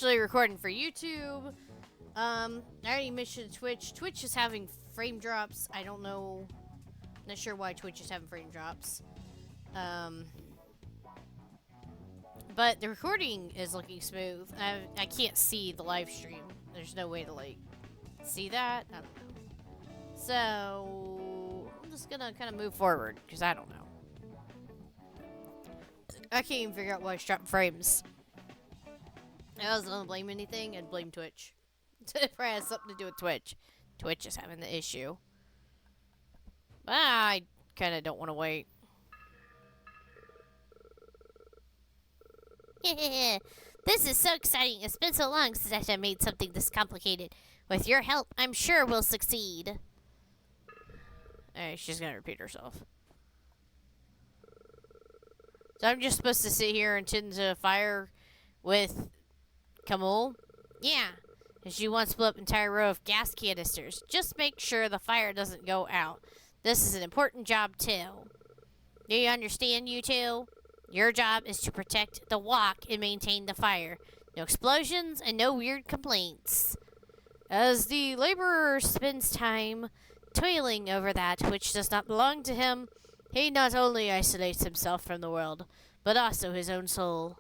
Actually recording for YouTube. I already mentioned Twitch. Twitch is having frame drops. I don't know. Not sure why Twitch is having frame drops. But the recording is looking smooth. I can't see the live stream. There's no way to like see that. I don't know. So I'm just gonna kind of move forward because I don't know. I can't even figure out why it's dropping frames. If I wasn't gonna blame anything, I'd blame Twitch. It probably has something to do with Twitch. Twitch is having the issue. But I kind of don't want to wait. This is so exciting. It's been so long since I made something this complicated. With your help, I'm sure we'll succeed. Alright, she's gonna repeat herself. So I'm just supposed to sit here and tend to fire with Camille? Yeah. And she wants to split up an entire row of gas canisters. Just make sure the fire doesn't go out. This is an important job too. Do you understand, you two? Your job is to protect the walk and maintain the fire. No explosions and no weird complaints. As the laborer spends time toiling over that which does not belong to him, he not only isolates himself from the world, but also his own soul.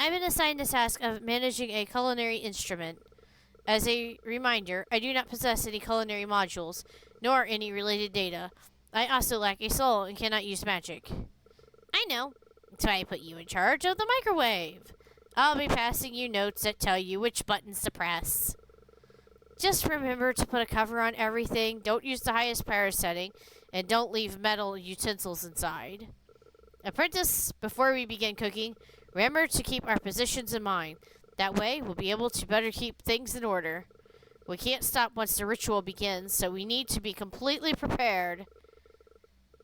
I've been assigned the task of managing a culinary instrument. As a reminder, I do not possess any culinary modules, nor any related data. I also lack a soul and cannot use magic. I know. So I put you in charge of the microwave. I'll be passing you notes that tell you which buttons to press. Just remember to put a cover on everything, don't use the highest power setting, and don't leave metal utensils inside. Apprentice, before we begin cooking, remember to keep our positions in mind. That way, we'll be able to better keep things in order. We can't stop once the ritual begins, so we need to be completely prepared.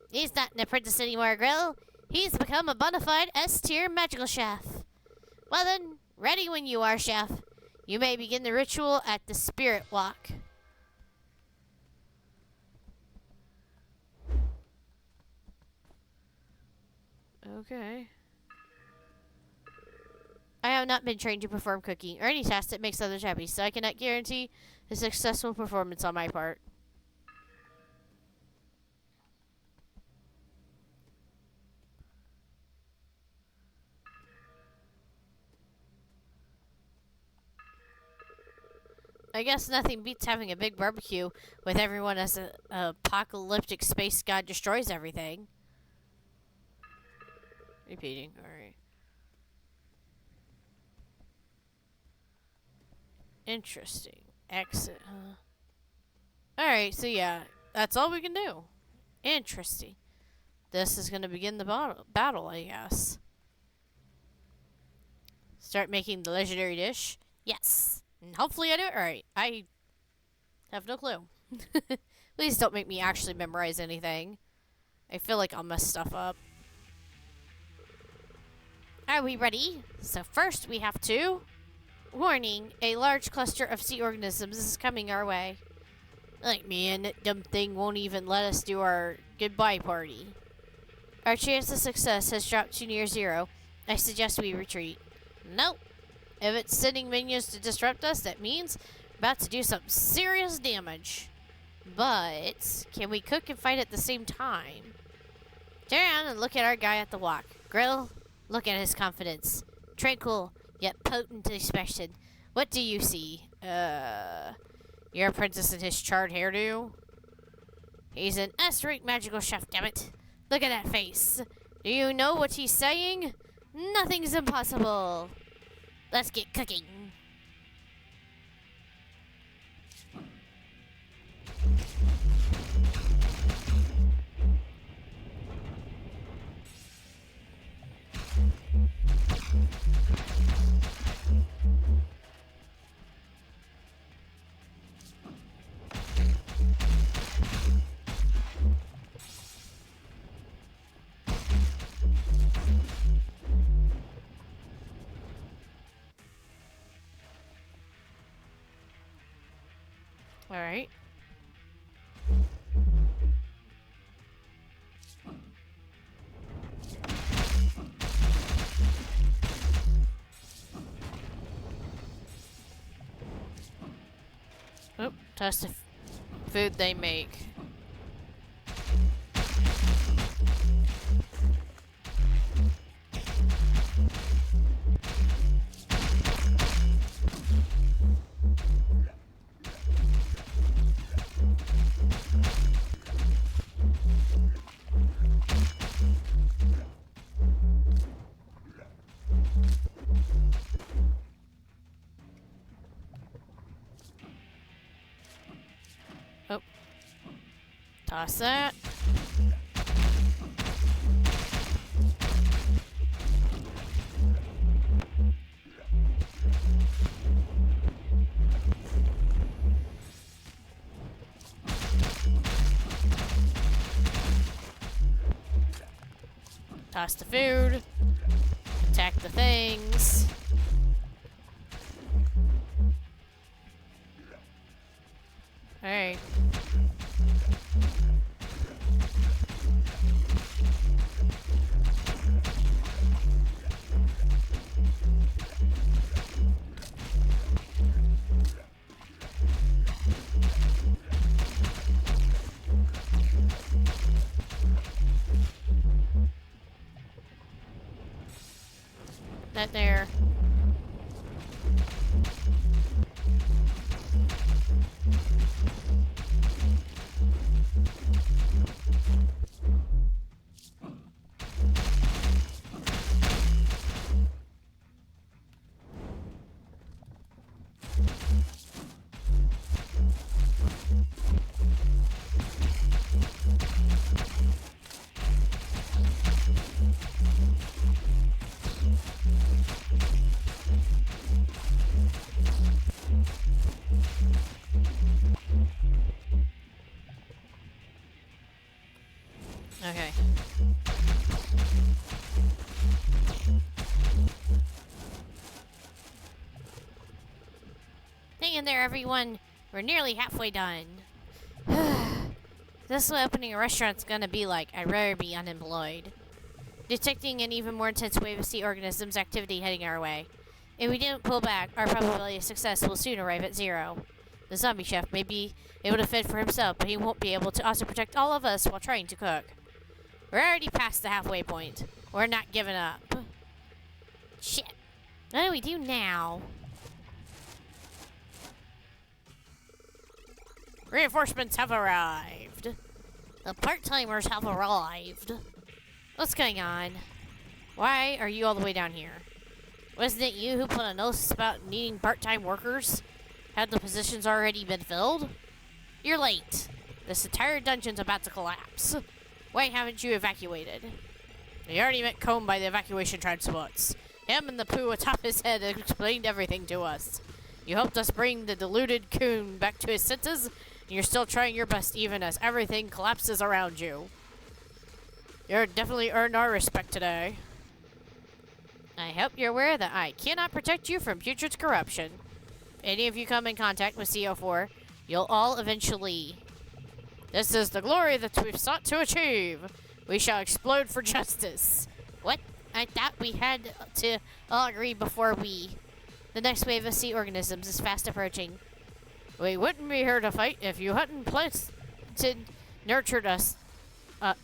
He's not an apprentice anymore, Grill. He's become a bona fide S-tier magical chef. Well then, ready when you are, chef. You may begin the ritual at the spirit walk. Okay. I have not been trained to perform cooking or any task that makes others happy, so I cannot guarantee a successful performance on my part. I guess nothing beats having a big barbecue with everyone as an apocalyptic space god destroys everything. Repeating, alright. Interesting. Exit, huh? Alright, so yeah, that's all we can do. Interesting. This is going to begin the battle, I guess. Start making the legendary dish? Yes. And hopefully I do it right. I have no clue. Please don't make me actually memorize anything. I feel like I'll mess stuff up. Are we ready? So first we have to... Warning, a large cluster of sea organisms is coming our way. Like, man, that dumb thing won't even let us do our goodbye party. Our chance of success has dropped to near zero. I suggest we retreat. Nope. If it's sending minions to disrupt us, that means we're about to do some serious damage. But, can we cook and fight at the same time? Turn around and look at our guy at the walk. Grill, look at his confidence. Tranquil, yet potent expression. What do you see? Your apprentice and his charred hairdo? He's an S-rank magical chef, dammit. Look at that face. Do you know what he's saying? Nothing's impossible. Let's get cooking. All right. Oh, test the food they make. Oh. Toss that. Toss the food. Attack the things. Alright. That there. Okay. Hang in there, everyone. We're nearly halfway done. This is what opening a restaurant's gonna be like. I'd rather be unemployed. Detecting an even more intense wave of sea organisms activity heading our way. If we didn't pull back, our probability of success will soon arrive at 0. The zombie chef may be able to fend for himself, but he won't be able to also protect all of us while trying to cook. We're already past the halfway point. We're not giving up. Shit. What do we do now? Reinforcements have arrived. The part-timers have arrived. What's going on? Why are you all the way down here? Wasn't it you who put a notice about needing part-time workers? Had the positions already been filled? You're late. This entire dungeon's about to collapse. Why haven't you evacuated? We already met Combe by the evacuation transports. Him and the poo atop his head explained everything to us. You helped us bring the deluded coon back to his senses, and you're still trying your best even as everything collapses around you. You're definitely earned our respect today. I hope you're aware that I cannot protect you from putrid corruption. If any of you come in contact with CO4, you'll all eventually... This is the glory that we've sought to achieve. We shall explode for justice. What? I thought we had to all agree before we... The next wave of sea organisms is fast approaching. We wouldn't be here to fight if you hadn't nurtured us,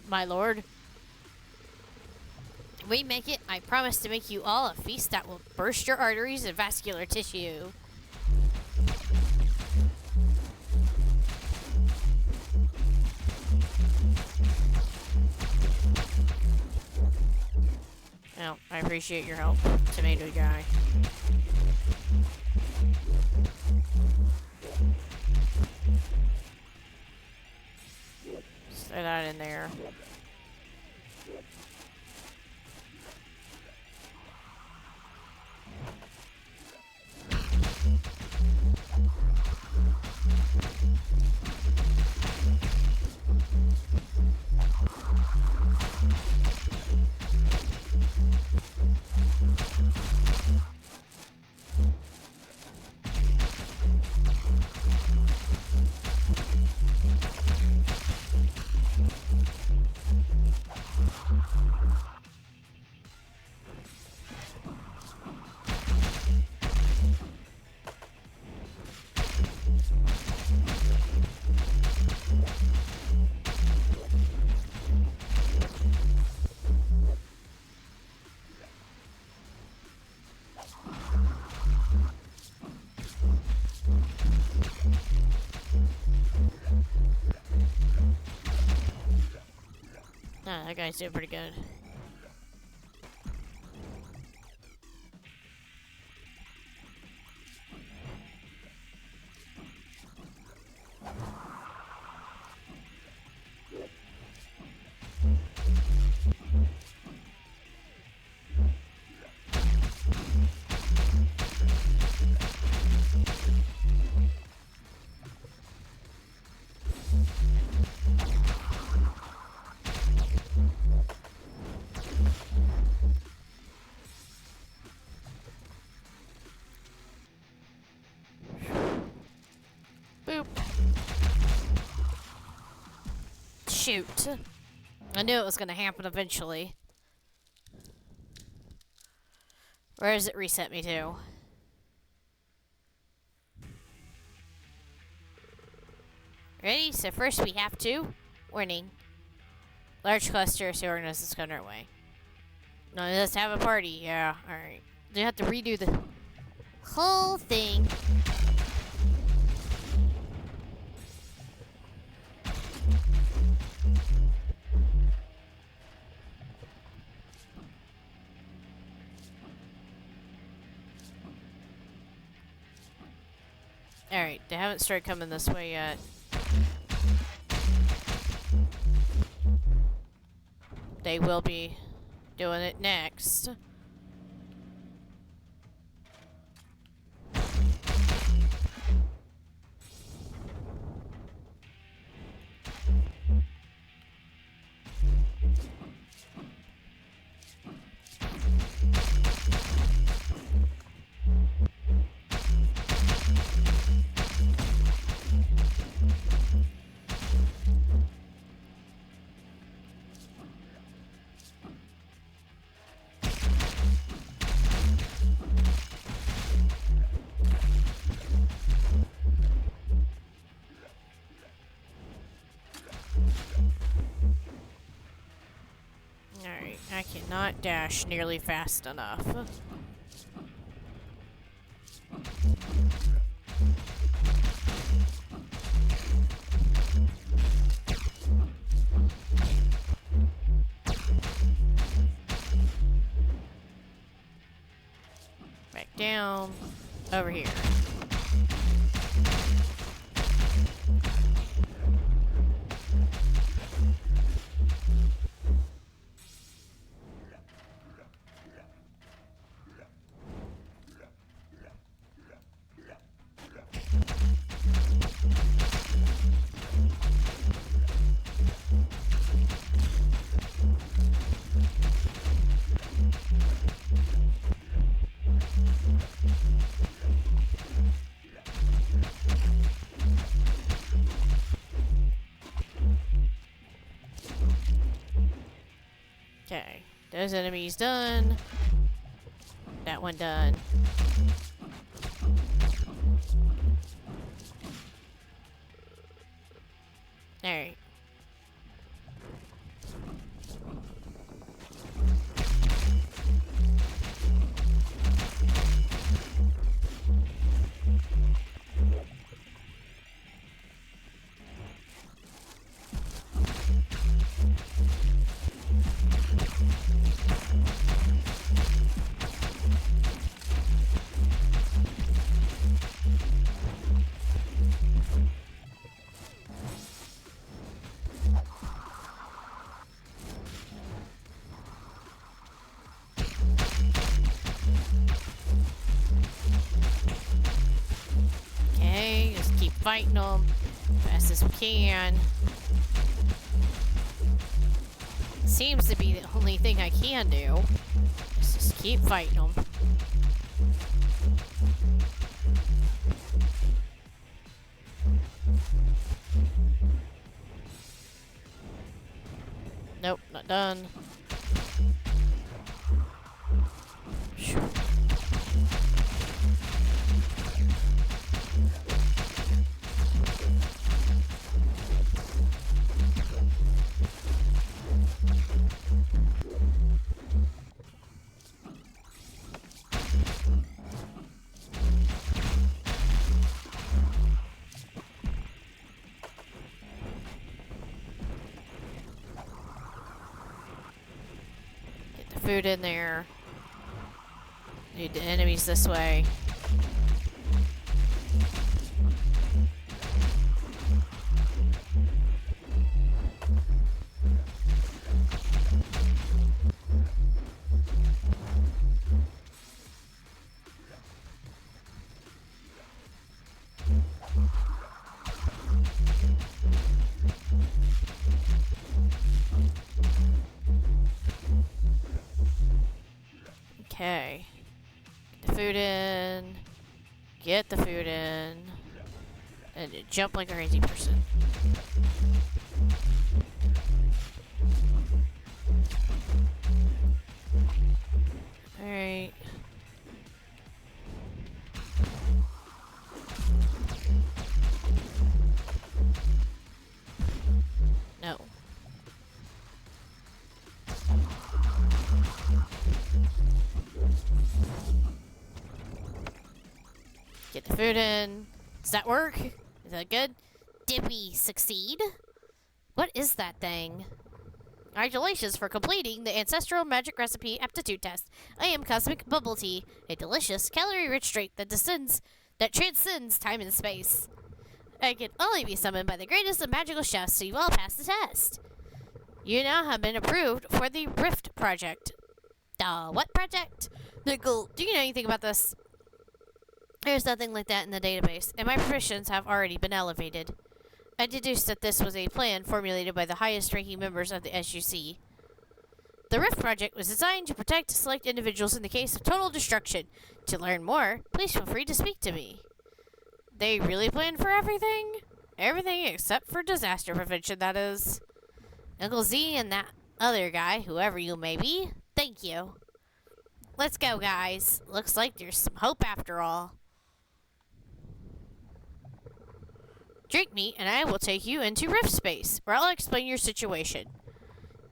my lord. If we make it, I promise to make you all a feast that will burst your arteries and vascular tissue. Oh, I appreciate your help, tomato guy. Just throw that in there. that guy's doing pretty good. Boop. Shoot. I knew it was gonna happen eventually. Where does it reset me to? Ready? So first we have to... Warning. Large cluster of organisms coming our way. No, let's have a party. Yeah, alright. You have to redo the whole thing. Alright, they haven't started coming this way yet. They will be doing it next. Alright, I cannot dash nearly fast enough. Back down. Over here. Okay, those enemies done. That one done. Alright. Okay, just keep fighting them fast as we can. Seems to be the only thing I can do. Just keep fighting them. Nope, not done. food in there. Need the enemies this way. Okay. Get the food in. Get the food in. And jump like a crazy person. Alright. No. Get the food in. Does that work? Is that good? Did we succeed? What is that thing? Congratulations for completing the Ancestral Magic Recipe Aptitude Test. I am Cosmic Bubble Tea, a delicious, calorie-rich drink that transcends time and space. I can only be summoned by the greatest of magical chefs, so you all passed the test. You now have been approved for the Rift Project. What project? Nickel, do you know anything about this? There's nothing like that in the database, and my provisions have already been elevated. I deduced that this was a plan formulated by the highest-ranking members of the SUC. The Rift Project was designed to protect select individuals in the case of total destruction. To learn more, please feel free to speak to me. They really planned for everything? Everything except for disaster prevention, that is. Uncle Z and that other guy, whoever you may be, thank you. Let's go, guys. Looks like there's some hope after all. Drink me, and I will take you into Rift Space, where I'll explain your situation.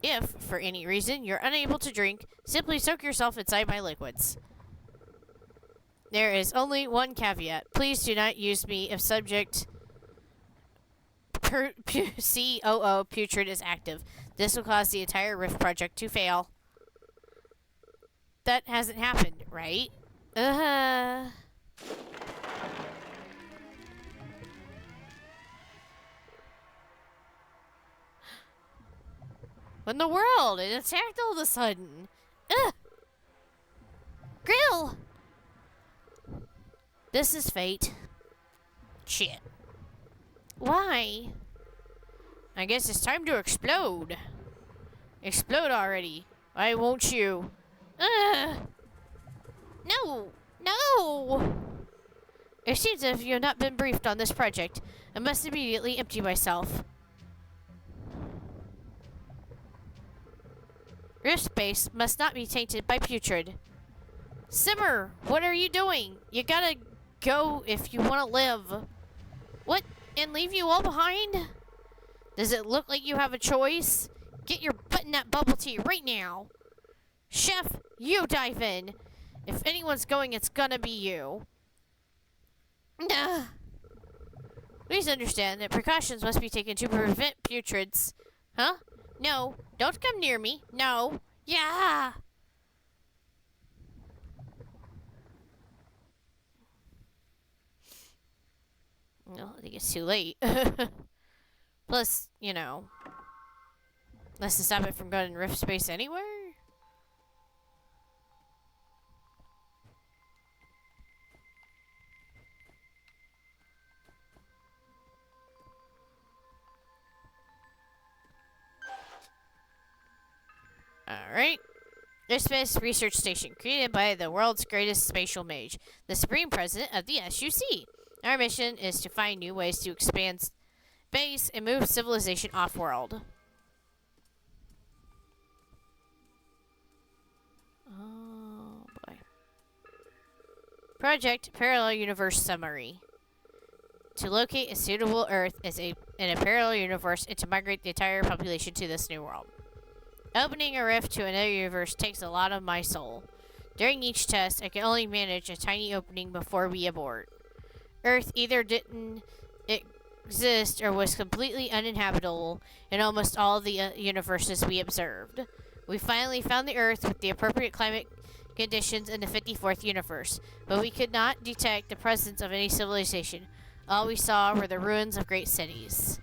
If, for any reason, you're unable to drink, simply soak yourself inside my liquids. There is only one caveat. Please do not use me if subject COO putrid is active. This will cause the entire Rift Project to fail. That hasn't happened, right? What in the world? It attacked all of a sudden. Ugh! Grill! This is fate. Shit. Why? I guess it's time to explode. Explode already. Why won't you? Ugh! No! No! It seems as if you have not been briefed on this project. I must immediately empty myself. Rift space must not be tainted by putrid. Simmer, what are you doing? You gotta go if you want to live. What? And leave you all behind? Does it look like you have a choice? Get your butt in that bubble tea right now. Chef, you dive in. If anyone's going, it's gonna be you. Nah. Please understand that precautions must be taken to prevent putrids. Huh? No, don't come near me. No. Yeah. Well, I think it's too late. Plus, you know, unless to stop it from going in Rift Space anywhere. Alright. Rift Space Research Station, created by the world's greatest spatial mage, the Supreme President of the SUC. Our mission is to find new ways to expand space and move civilization off-world. Oh, boy. Project Parallel Universe Summary. To locate a suitable Earth in a parallel universe and to migrate the entire population to this new world. Opening a rift to another universe takes a lot of my soul. During each test, I can only manage a tiny opening before we abort. Earth either didn't exist or was completely uninhabitable in almost all the universes we observed. We finally found the Earth with the appropriate climate conditions in the 54th universe, but we could not detect the presence of any civilization. All we saw were the ruins of great cities.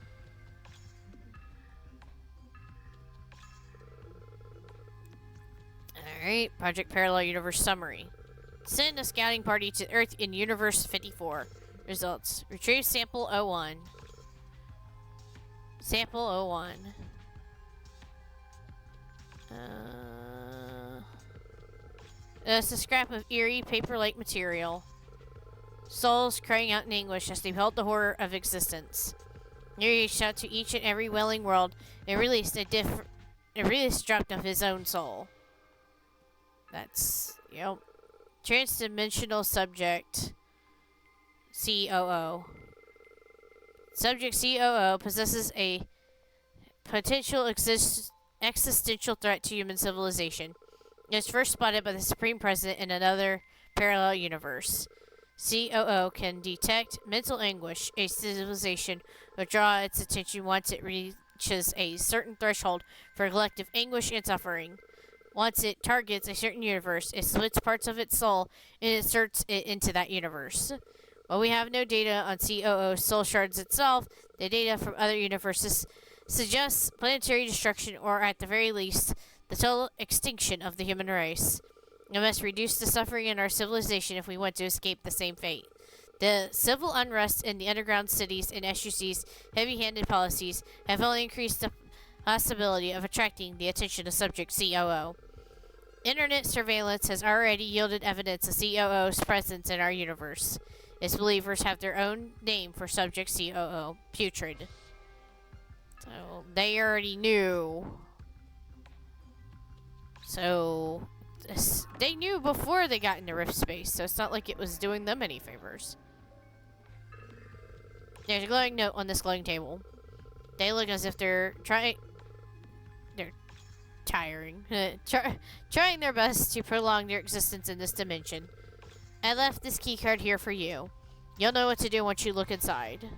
Alright, Project Parallel Universe Summary. Send a scouting party to Earth in Universe 54. Results. Retrieve Sample 01. Sample 01. It's a scrap of eerie, paper-like material. Souls crying out in anguish as they beheld the horror of existence. He reached out to each and every welling world and released a drop of his own soul. That's, yep. Transdimensional subject COO. Subject COO possesses a potential existential threat to human civilization. It was first spotted by the Supreme President in another parallel universe. COO can detect mental anguish. A civilization will draw its attention once it reaches a certain threshold for collective anguish and suffering. Once it targets a certain universe, it splits parts of its soul and inserts it into that universe. While we have no data on COO's soul shards itself, the data from other universes suggests planetary destruction, or at the very least, the total extinction of the human race. We must reduce the suffering in our civilization if we want to escape the same fate. The civil unrest in the underground cities and SUC's heavy-handed policies have only increased the possibility of attracting the attention of Subject COO. Internet surveillance has already yielded evidence of COO's presence in our universe. Its believers have their own name for Subject COO, Putrid. So, they already knew. So, they knew before they got into Rift Space, so it's not like it was doing them any favors. There's a glowing note on this glowing table. They look as if they're trying their best to prolong their existence in this dimension. I left this keycard here for you. You'll know what to do once you look inside.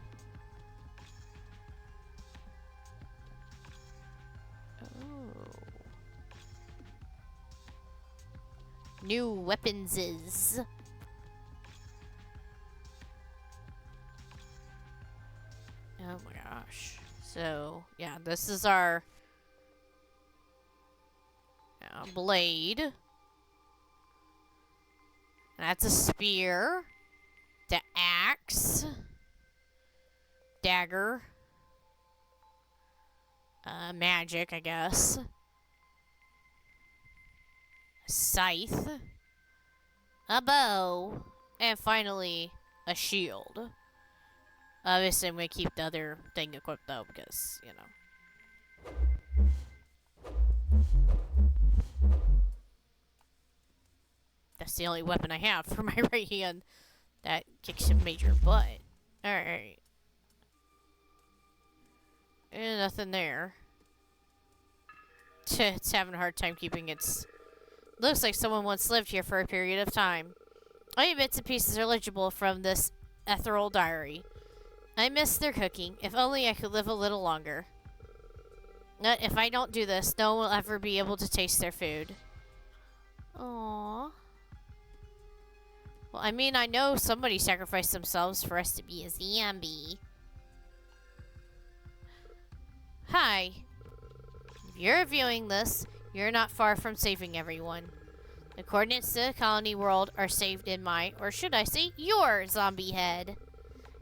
New weaponses. Oh my gosh. So, yeah, this is our blade. That's a spear. The axe. Dagger. Magic, I guess. Scythe. A bow. And finally, a shield. Obviously, I'm going to keep the other thing equipped, though, because, you know. That's the only weapon I have for my right hand that kicks some major butt. Alright. And nothing there. It's having a hard time keeping its... Looks like someone once lived here for a period of time. Only bits and pieces are legible from this ethereal diary. I miss their cooking. If only I could live a little longer. But if I don't do this, no one will ever be able to taste their food. Aww. Well, I mean, I know somebody sacrificed themselves for us to be a zombie. Hi. If you're viewing this, you're not far from saving everyone. The coordinates to the colony world are saved in my, or should I say, your zombie head.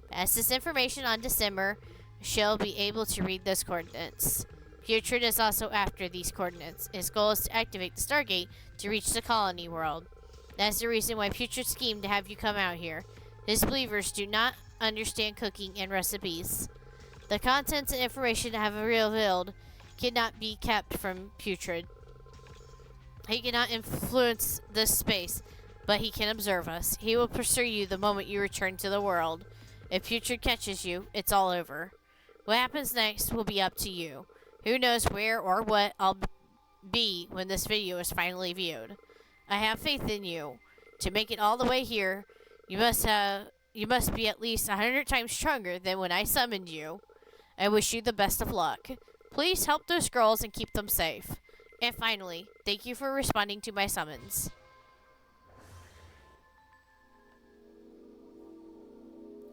Pass this information on to Simmer. She'll be able to read those coordinates. Putrid is also after these coordinates. His goal is to activate the Stargate to reach the colony world. That's the reason why Putrid schemed to have you come out here. His believers do not understand cooking and recipes. The contents and information I have revealed cannot be kept from Putrid. He cannot influence this space, but he can observe us. He will pursue you the moment you return to the world. If Putrid catches you, it's all over. What happens next will be up to you. Who knows where or what I'll be when this video is finally viewed. I have faith in you. To make it all the way here, you must be at least 100 times stronger than when I summoned you. I wish you the best of luck. Please help those girls and keep them safe. And finally, thank you for responding to my summons.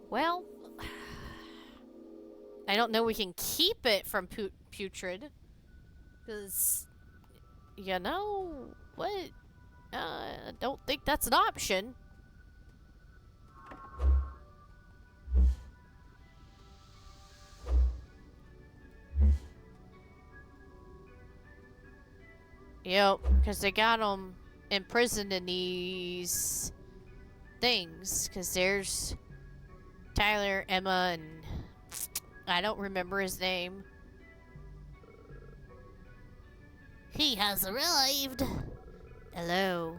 Well, I don't know we can keep it from Putrid. Because, you know, what? I don't think that's an option. Yep, because they got them imprisoned in these things. Because there's Tyler, Emma, and I don't remember his name. He has arrived. Hello.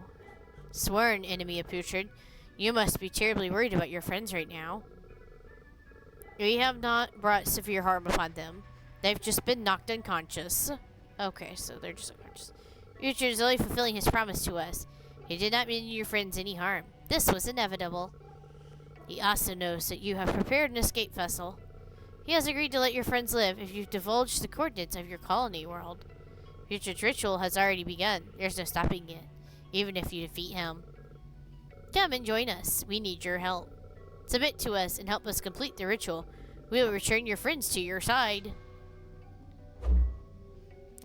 Sworn enemy of Putrid, you must be terribly worried about your friends right now. We have not brought severe harm upon them. They've just been knocked unconscious. Okay, so they're just unconscious. Putrid is only fulfilling his promise to us. He did not mean your friends any harm. This was inevitable. He also knows that you have prepared an escape vessel. He has agreed to let your friends live if you divulge the coordinates of your colony world. Putrid's ritual has already begun. There's no stopping it, even if you defeat him. Come and join us. We need your help. Submit to us and help us complete the ritual. We will return your friends to your side.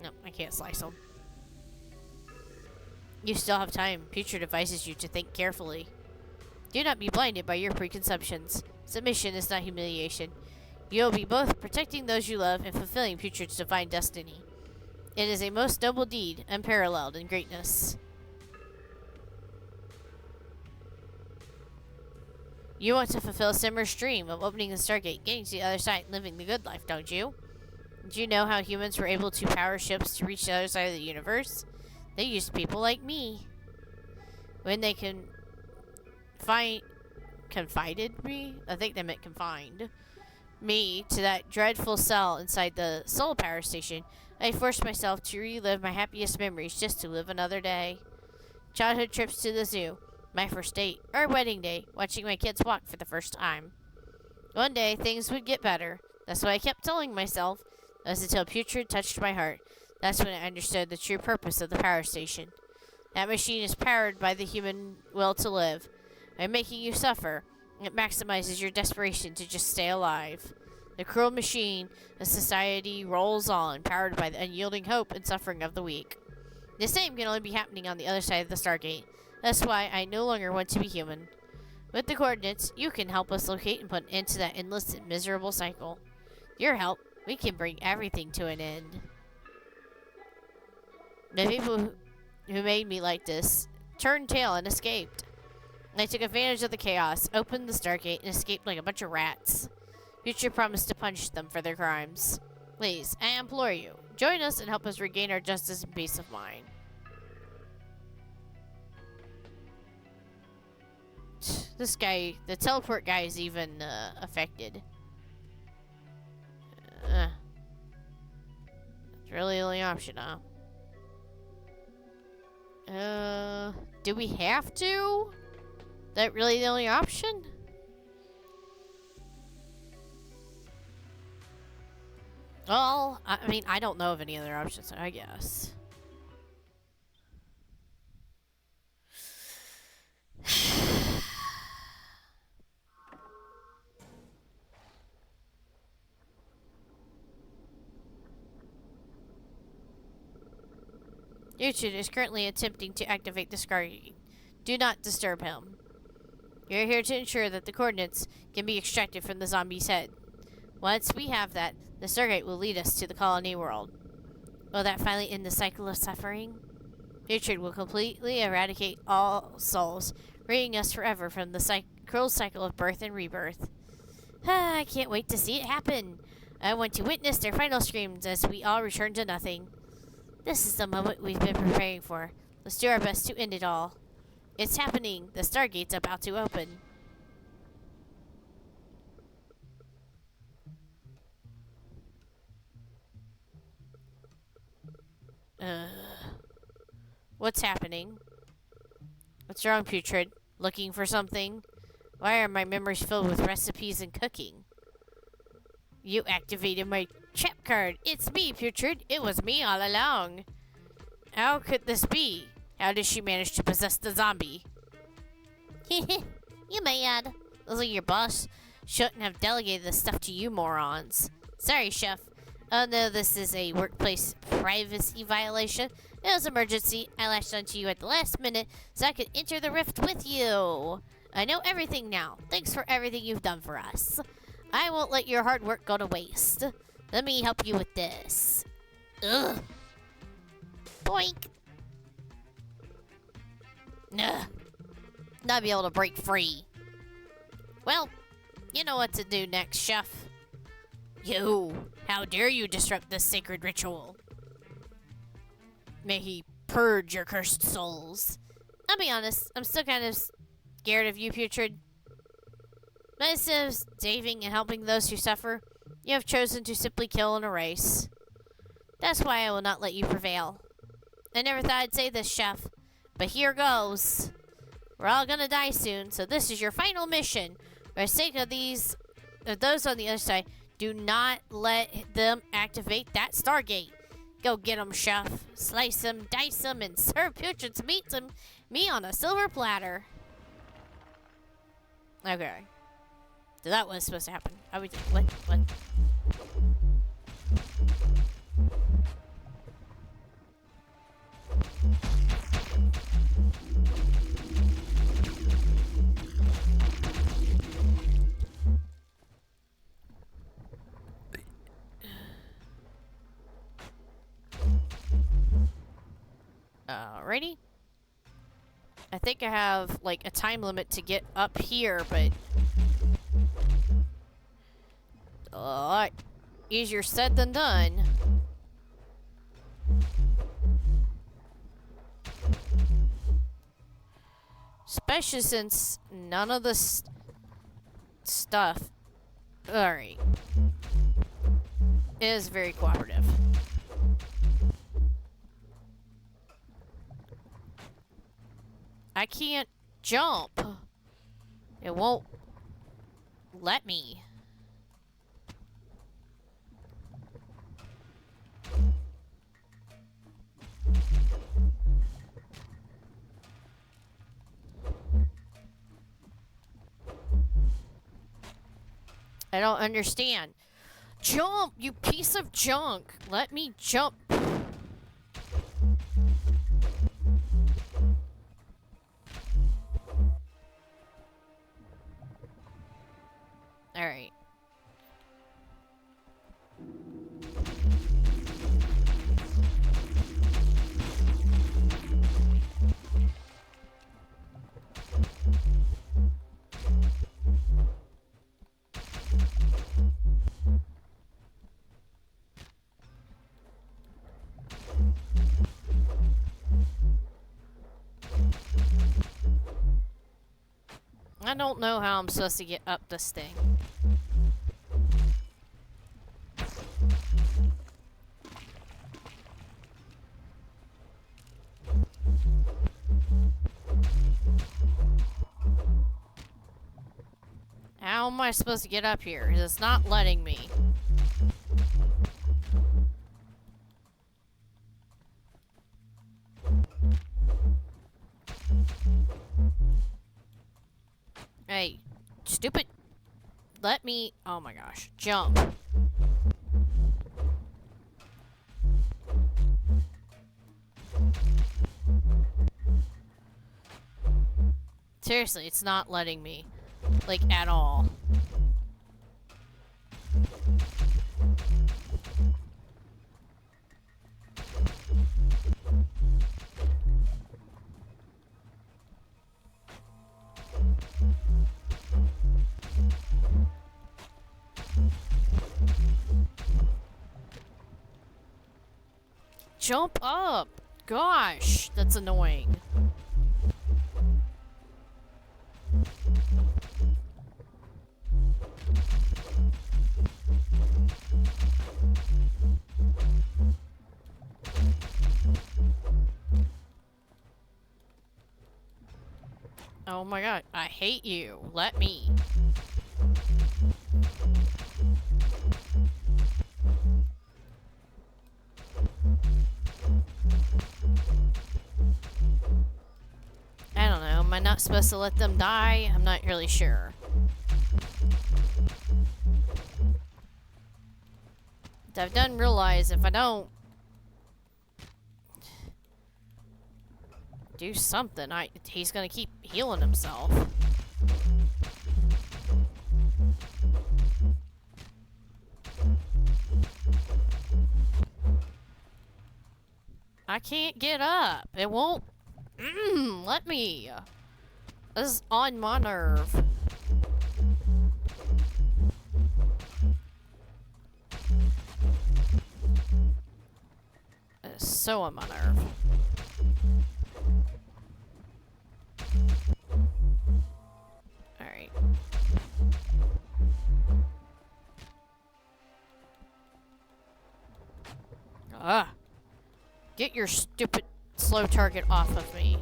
No, I can't slice them. You still have time. Putrid advises you to think carefully. Do not be blinded by your preconceptions. Submission is not humiliation. You will be both protecting those you love and fulfilling Putrid's divine destiny. It is a most noble deed, unparalleled in greatness. You want to fulfill Simmer's dream of opening the Stargate, getting to the other side, and living the good life, don't you? Do you know how humans were able to power ships to reach the other side of the universe? They used people like me. When they confided me? I think they meant confined. Me to that dreadful cell inside the Soul Power Station, I forced myself to relive my happiest memories just to live another day. Childhood trips to the zoo, my first date, our wedding day, watching my kids walk for the first time. One day, things would get better. That's what I kept telling myself. It was until Putrid touched my heart. That's when I understood the true purpose of the power station. That machine is powered by the human will to live. By making you suffer, it maximizes your desperation to just stay alive. The cruel machine of society rolls on, powered by the unyielding hope and suffering of the weak. The same can only be happening on the other side of the Stargate. That's why I no longer want to be human. With the coordinates, you can help us locate and put an end to that endless and miserable cycle. With your help, we can bring everything to an end. The people who made me like this turned tail and escaped. They took advantage of the chaos, opened the Stargate, and escaped like a bunch of rats. Putrid promised to punish them for their crimes. Please, I implore you, join us and help us regain our justice and peace of mind. This guy, the teleport guy, is even affected. It's really the only option, huh? Do we have to? That really the only option? Well, I mean, I don't know of any other options, I guess. Putrid is currently attempting to activate the Stargate. Do not disturb him. You're here to ensure that the coordinates can be extracted from the zombie's head. Once we have that, the Stargate will lead us to the colony world. Will that finally end the cycle of suffering? Putrid will completely eradicate all souls, freeing us forever from the cruel cycle of birth and rebirth. I can't wait to see it happen. I want to witness their final screams as we all return to nothing. This is the moment we've been preparing for. Let's do our best to end it all. It's happening. The Stargate's about to open. What's happening? What's wrong, Putrid? Looking for something? Why are my memories filled with recipes and cooking? You activated my trap card. It's me, Putrid. It was me all along. How could this be? How did she manage to possess the zombie? You may add. Looks like your boss shouldn't have delegated this stuff to you morons. Sorry, Chef. Oh no, this is a workplace privacy violation. It was an emergency. I latched onto you at the last minute so I could enter the rift with you. I know everything now. Thanks for everything you've done for us. I won't let your hard work go to waste. Let me help you with this. Ugh. Boink. Nah. Not be able to break free. Well, you know what to do next, Chef. You, how dare you disrupt this sacred ritual? May he purge your cursed souls. I'll be honest, I'm still kind of scared of you, Putrid. But instead of saving and helping those who suffer, you have chosen to simply kill and erase. That's why I will not let you prevail. I never thought I'd say this, Chef, but here goes. We're all gonna die soon, so this is your final mission. For the sake of those on the other side, do not let them activate that Stargate. Go get them, Chef. Slice them, dice them, and serve Putrid's meat to me on a silver platter. Okay. So that was supposed to happen. What? Alrighty. I think I have, like, a time limit to get up here, but... easier said than done. Especially since none of this stuff... Alright. Is very cooperative. I can't jump. It won't let me. I don't understand. Jump, you piece of junk. Let me jump. Alright. I don't know how I'm supposed to get up this thing. How am I supposed to get up here? It's not letting me. Hey, stupid. Let me... Oh my gosh. Jump. Seriously, it's not letting me. Like, at all. Jump up! Gosh, that's annoying. Oh my god, I hate you. Let me. not supposed to let them die? I'm not really sure. But I've done realize if I don't do something, he's gonna keep healing himself. I can't get up. It won't let me. This is on my nerve. It's so on my nerve. Alright. Get your stupid slow target off of me.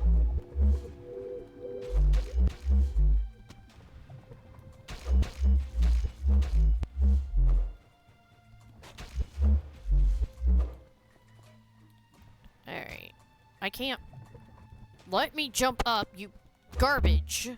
Alright. I can't. Let me jump up, you garbage.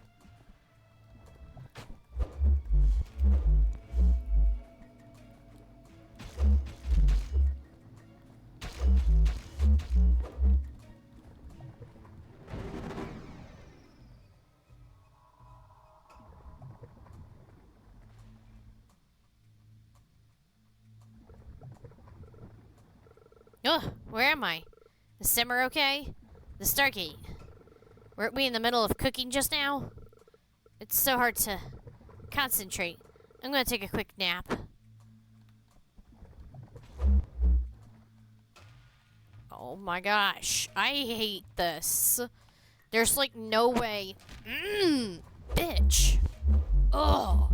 Ugh, where am I? The simmer okay? The Stargate. Weren't we in the middle of cooking just now? It's so hard to concentrate. I'm gonna take a quick nap. Oh my gosh. I hate this. There's like no way. Bitch. Ugh.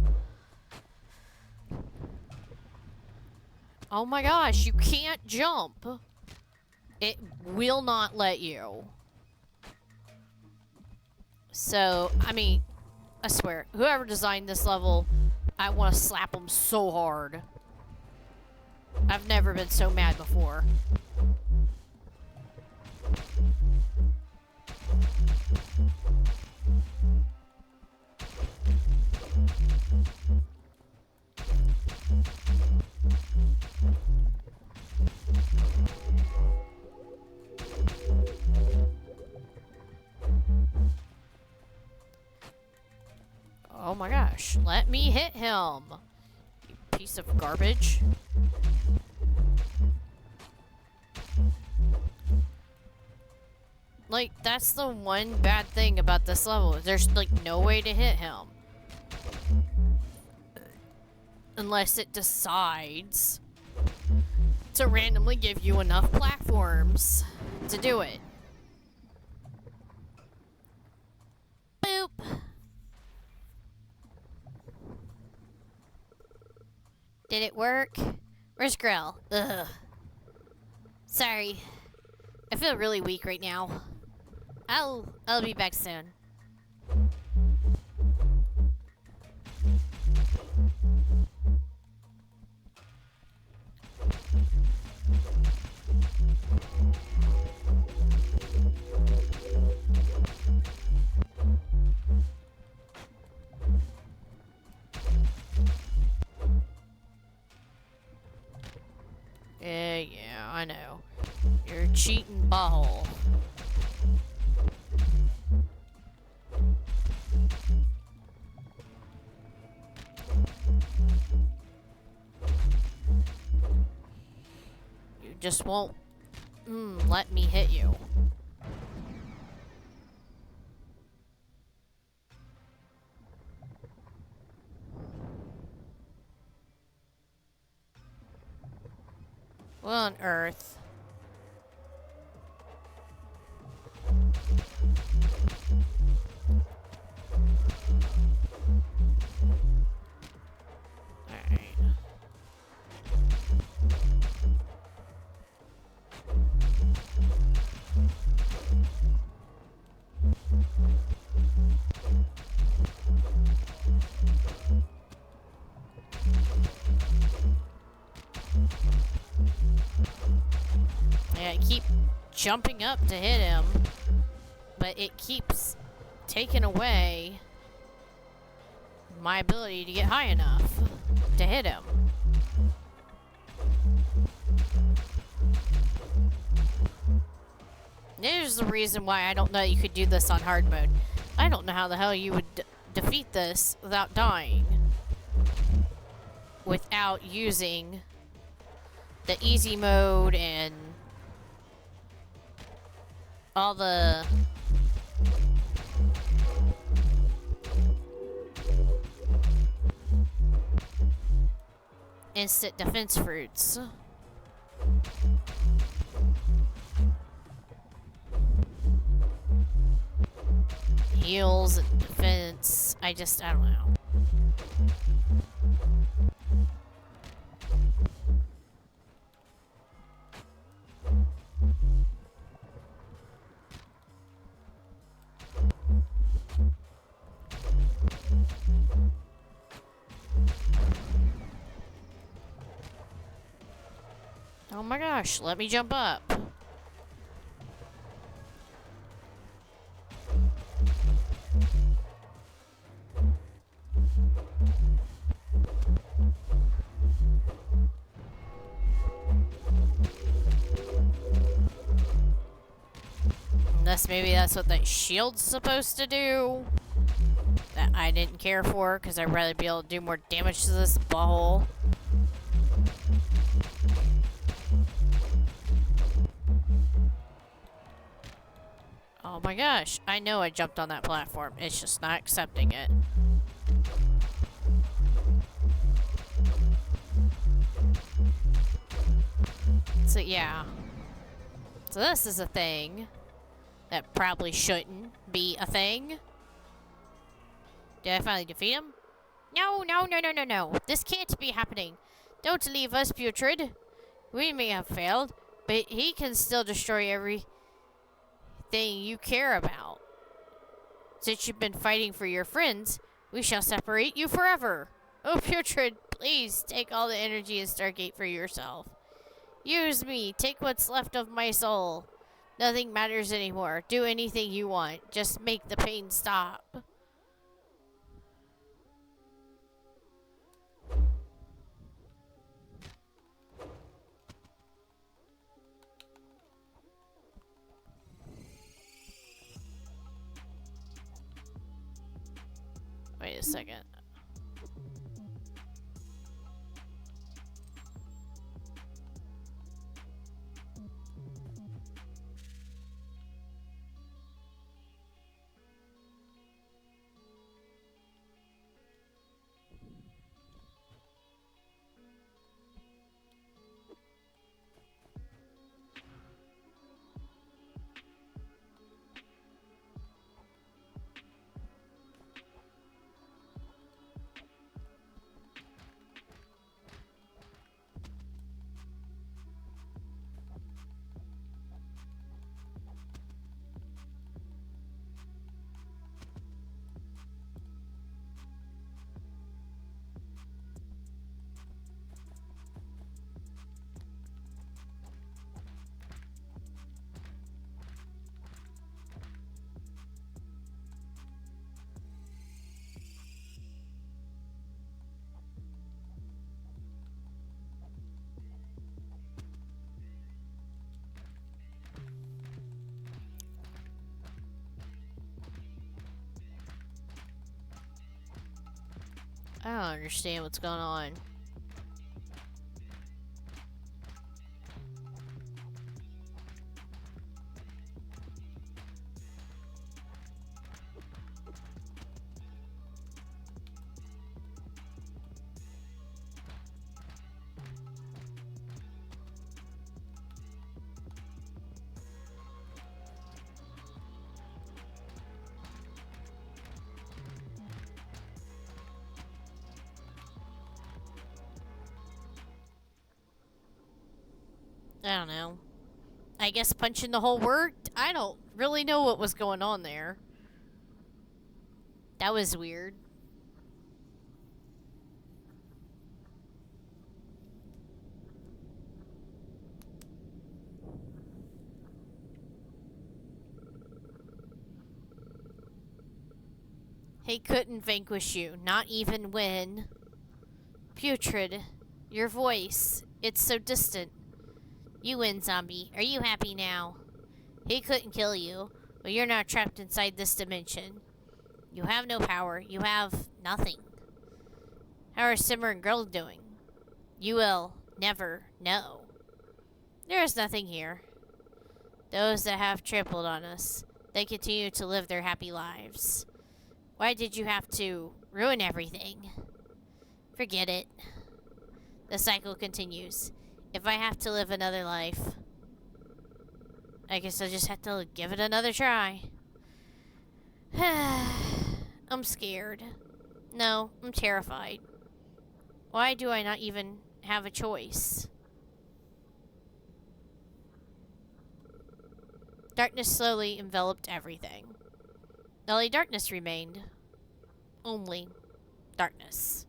Oh my gosh, you can't jump. It will not let you. So, I mean, I swear, whoever designed this level, I want to slap them so hard. I've never been so mad before. Oh my gosh, let me hit him, you piece of garbage. Like, that's the one bad thing about this level. There's, like, no way to hit him. Unless it decides to randomly give you enough platforms to do it. Boop. Did it work? Where's Grill? Ugh. Sorry. I feel really weak right now. I'll be back soon. Yeah, I know. You're a cheating butthole. You just won't let me hit you. What on earth? Alright. Yeah, I keep jumping up to hit him, but it keeps taken away my ability to get high enough to hit him. There's the reason why I don't know you could do this on hard mode. I don't know how the hell you would defeat this without dying. Without using the easy mode and all the instant defense fruits. Heals and defense. I don't know. Oh my gosh, let me jump up. Unless maybe that's what that shield's supposed to do. That I didn't care for, because I'd rather be able to do more damage to this butthole. Oh my gosh, I know I jumped on that platform. It's just not accepting it. So yeah. So this is a thing that probably shouldn't be a thing. Did I finally defeat him? No, no, no, no, no, no. This can't be happening. Don't leave us, Putrid. We may have failed, but he can still destroy everything you care about. Since you've been fighting for your friends, we shall separate you forever. Oh, Putrid, please take all the energy in Stargate for yourself. Use me. Take what's left of my soul. Nothing matters anymore. Do anything you want. Just make the pain stop. Wait a second. I don't understand what's going on. I don't know. I guess punching the hole worked? I don't really know what was going on there. That was weird. He couldn't vanquish you, not even when... Putrid, your voice, it's so distant. You win, zombie. Are you happy now? He couldn't kill you, but you're now trapped inside this dimension. You have no power. You have nothing. How are Simmer and Girl doing? You will never know. There is nothing here. Those that have trampled on us, they continue to live their happy lives. Why did you have to ruin everything? Forget it. The cycle continues. If I have to live another life, I guess I just have to give it another try. I'm scared. No, I'm terrified. Why do I not even have a choice? Darkness slowly enveloped everything. Only darkness remained. Only darkness.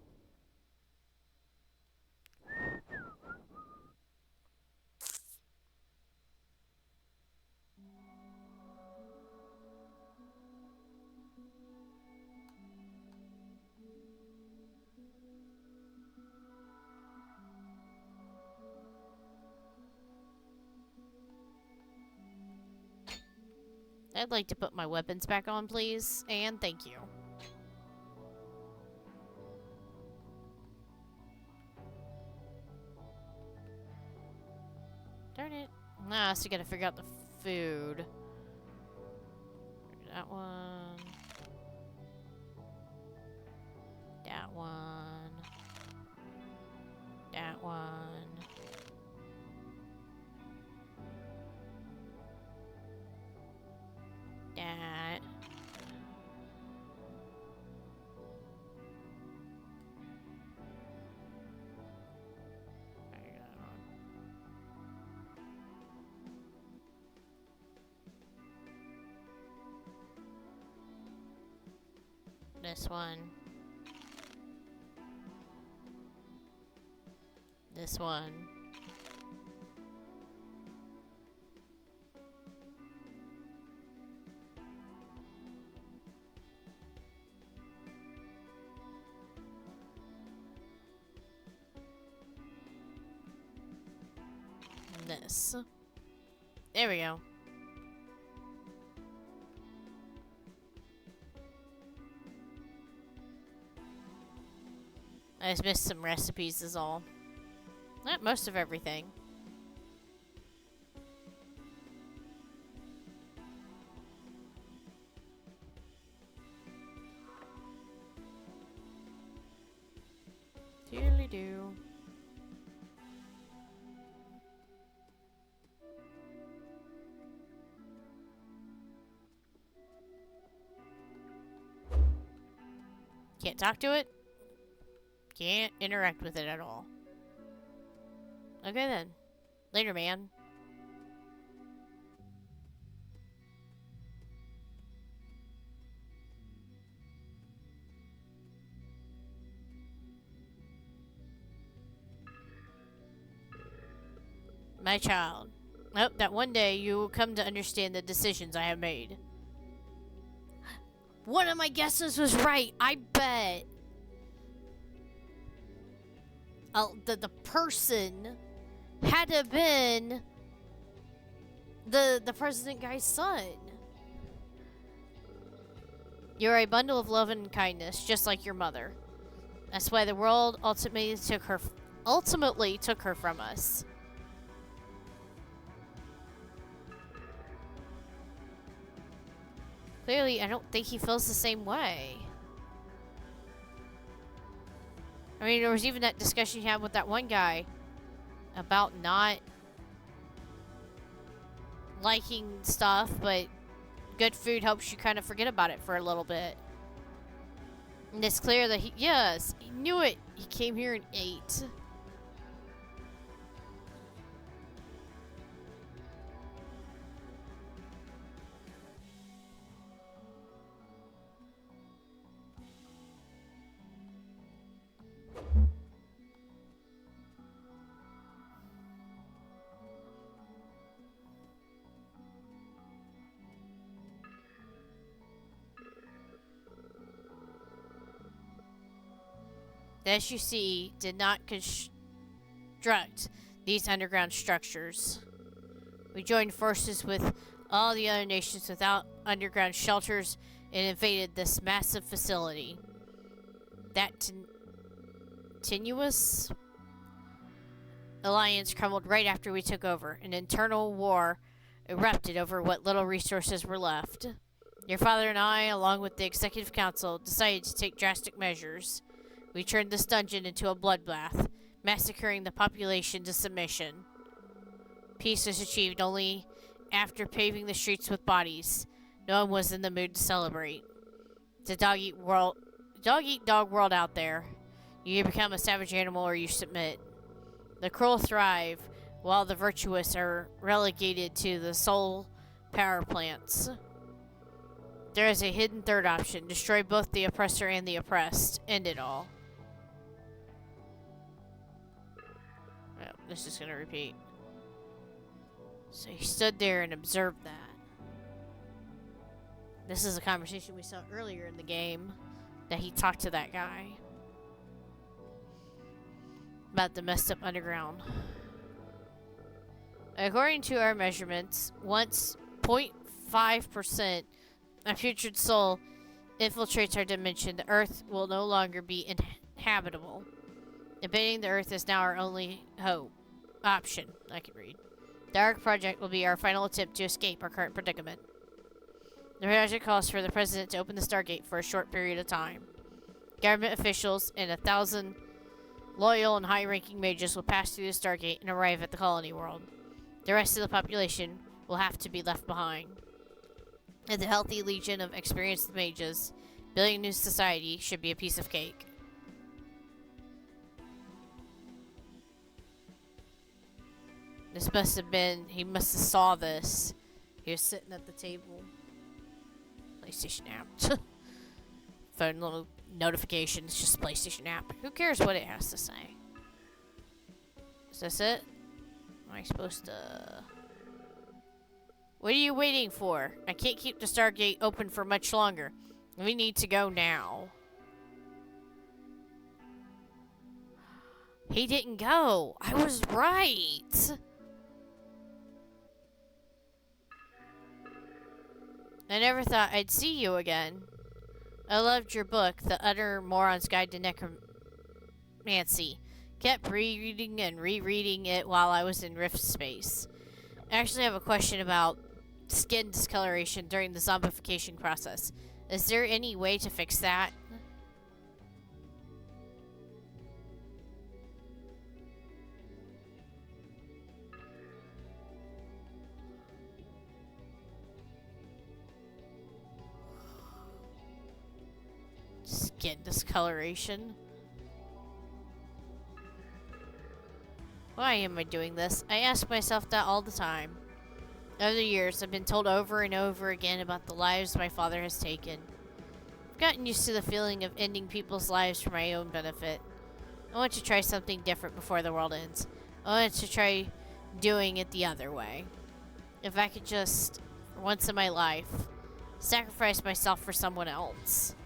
I'd like to put my weapons back on, please, and thank you. Darn it. Nah, so you gotta figure out the food. That one. That one. That one. That. This one. This one. This. There we go. I just missed some recipes is all. Not most of everything. Dearly do. Can't talk to it? Can't interact with it at all. Okay then. Later, man. My child. Oh, that one day you will come to understand the decisions I have made. One of my guesses was right, I bet. The person had to have been the president guy's son. You're a bundle of love and kindness, just like your mother. That's why the world ultimately took her from us. Clearly, I don't think he feels the same way. I mean, there was even that discussion you had with that one guy about not liking stuff, but good food helps you kind of forget about it for a little bit. And it's clear that he knew it. He came here and ate. The SUC did not construct these underground structures. We joined forces with all the other nations without underground shelters and invaded this massive facility. That tenuous alliance crumbled right after we took over. An internal war erupted over what little resources were left. Your father and I, along with the Executive Council, decided to take drastic measures. We turned this dungeon into a bloodbath, massacring the population to submission. Peace was achieved only after paving the streets with bodies. No one was in the mood to celebrate. It's a dog-eat-dog world out there. You either become a savage animal or you submit. The cruel thrive, while the virtuous are relegated to the soul power plants. There is a hidden third option. Destroy both the oppressor and the oppressed. End it all. Well, this is going to repeat. So he stood there and observed that. This is a conversation we saw earlier in the game, that he talked to that guy about the messed up underground. According to our measurements, once 0.5% of putrid soul infiltrates our dimension, the Earth will no longer be inhabitable. Invading the Earth is now our only option. I can read. The ARC project will be our final attempt to escape our current predicament. The project calls for the President to open the Stargate for a short period of time. Government officials and 1,000 loyal and high-ranking mages will pass through the Stargate and arrive at the colony world. The rest of the population will have to be left behind. And the healthy legion of experienced mages, building a new society should be a piece of cake. This must have been, he must have saw this. He was sitting at the table. PlayStation app. Phone little notifications, just PlayStation app. Who cares what it has to say? Is this it? Am I supposed to... What are you waiting for? I can't keep the Stargate open for much longer. We need to go now. He didn't go. I was right. I never thought I'd see you again. I loved your book, The Utter Moron's Guide to Necromancy. Kept rereading and rereading it while I was in Rift Space. I actually have a question about skin discoloration during the zombification process. Is there any way to fix that? Skin discoloration. Why am I doing this? I ask myself that all the time. Over the years, I've been told over and over again about the lives my father has taken. I've gotten used to the feeling of ending people's lives for my own benefit. I want to try something different before the world ends. I want to try doing it the other way. If I could just, for once in my life, sacrifice myself for someone else.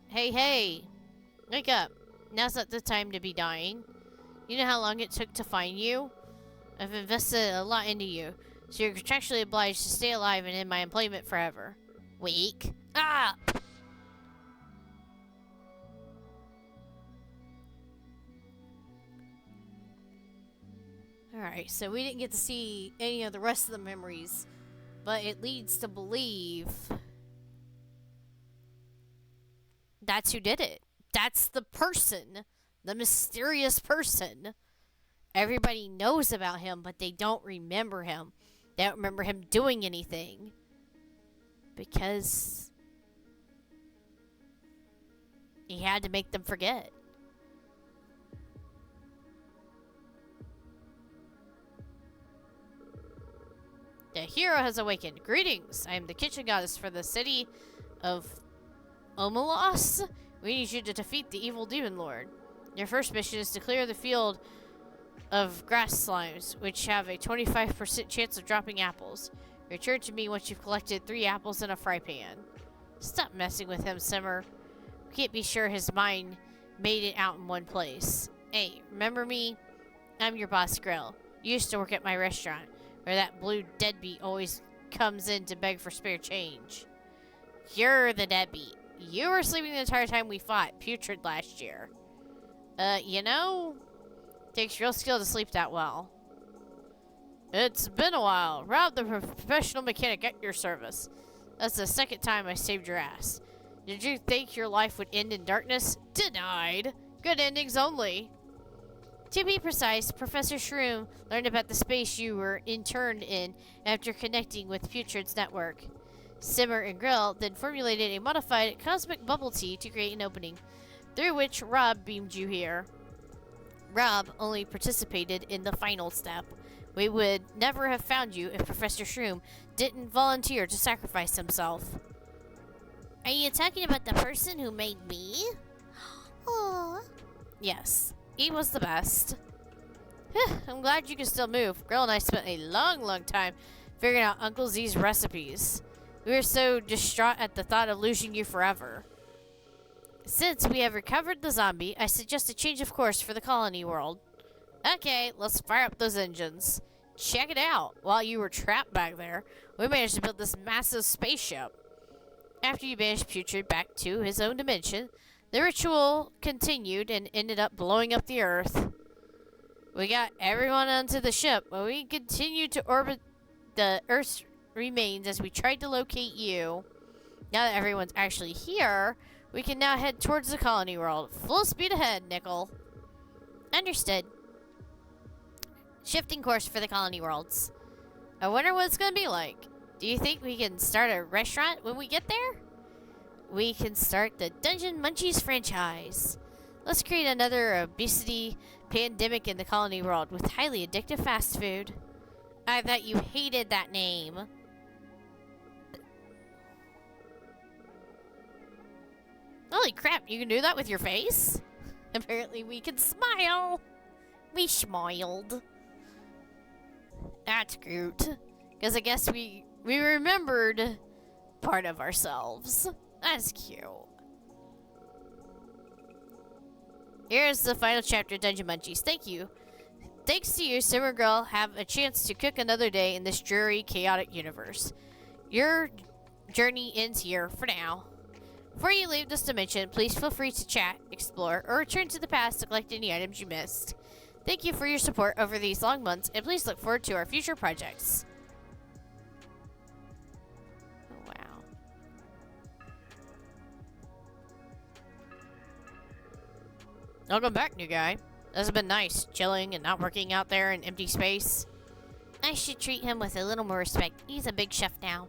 Hey, hey! Wake up. Now's not the time to be dying. You know how long it took to find you? I've invested a lot into you, so you're contractually obliged to stay alive and in my employment forever. Weak. Ah! Alright, so we didn't get to see any of the rest of the memories, but it leads to believe... That's who did it. That's the person. The mysterious person. Everybody knows about him, but they don't remember him. They don't remember him doing anything. Because he had to make them forget. The hero has awakened. Greetings! I am the kitchen goddess for the city of Omelos. We need you to defeat the evil demon lord. Your first mission is to clear the field of grass slimes, which have a 25% chance of dropping apples. Return to me once you've collected 3 apples in a fry pan. Stop messing with him, Simmer. We can't be sure his mind made it out in one place. Hey, remember me? I'm your boss, Grill. You used to work at my restaurant, where that blue deadbeat always comes in to beg for spare change. You're the deadbeat. You were sleeping the entire time we fought Putrid last year. You know, takes real skill to sleep that well. It's been a while. Rob the professional mechanic at your service. That's the second time I saved your ass. Did you think your life would end in darkness? Denied. Good endings only. To be precise, Professor Shroom learned about the space you were interned in after connecting with Putrid's network. Simmer and Grill then formulated a modified cosmic bubble tea to create an opening, through which Rob beamed you here. Rob only participated in the final step. We would never have found you if Professor Shroom didn't volunteer to sacrifice himself. Are you talking about the person who made me? Aww. Yes. He was the best. I'm glad you can still move. Grill and I spent a long time figuring out Uncle Z's recipes. We were so distraught at the thought of losing you forever. Since we have recovered the zombie, I suggest a change of course for the colony world. Okay, let's fire up those engines. Check it out. While you were trapped back there, we managed to build this massive spaceship. After you banished Putrid back to his own dimension, the ritual continued and ended up blowing up the Earth. We got everyone onto the ship, but we continued to orbit the Earth's remains as we tried to locate you. Now that everyone's actually here, we can now head towards the colony world. Full speed ahead, Nickel. Understood. Shifting course for the colony worlds. I wonder what it's going to be like. Do you think we can start a restaurant when we get there? We can start the Dungeon Munchies franchise. Let's create another obesity pandemic in the colony world with highly addictive fast food. I thought you hated that name. Holy crap, you can do that with your face? Apparently we can smile. We smiled. That's cute. Because I guess we remembered part of ourselves. That's cute. Here's the final chapter of Dungeon Munchies. Thank you. Thanks to you, Simmer Girl have a chance to cook another day in this dreary, chaotic universe. Your journey ends here for now. Before you leave this dimension, please feel free to chat, explore, or return to the past to collect any items you missed. Thank you for your support over these long months, and please look forward to our future projects. Oh, wow. Welcome back, new guy. This has been nice, chilling and not working out there in empty space. I should treat him with a little more respect. He's a big chef now.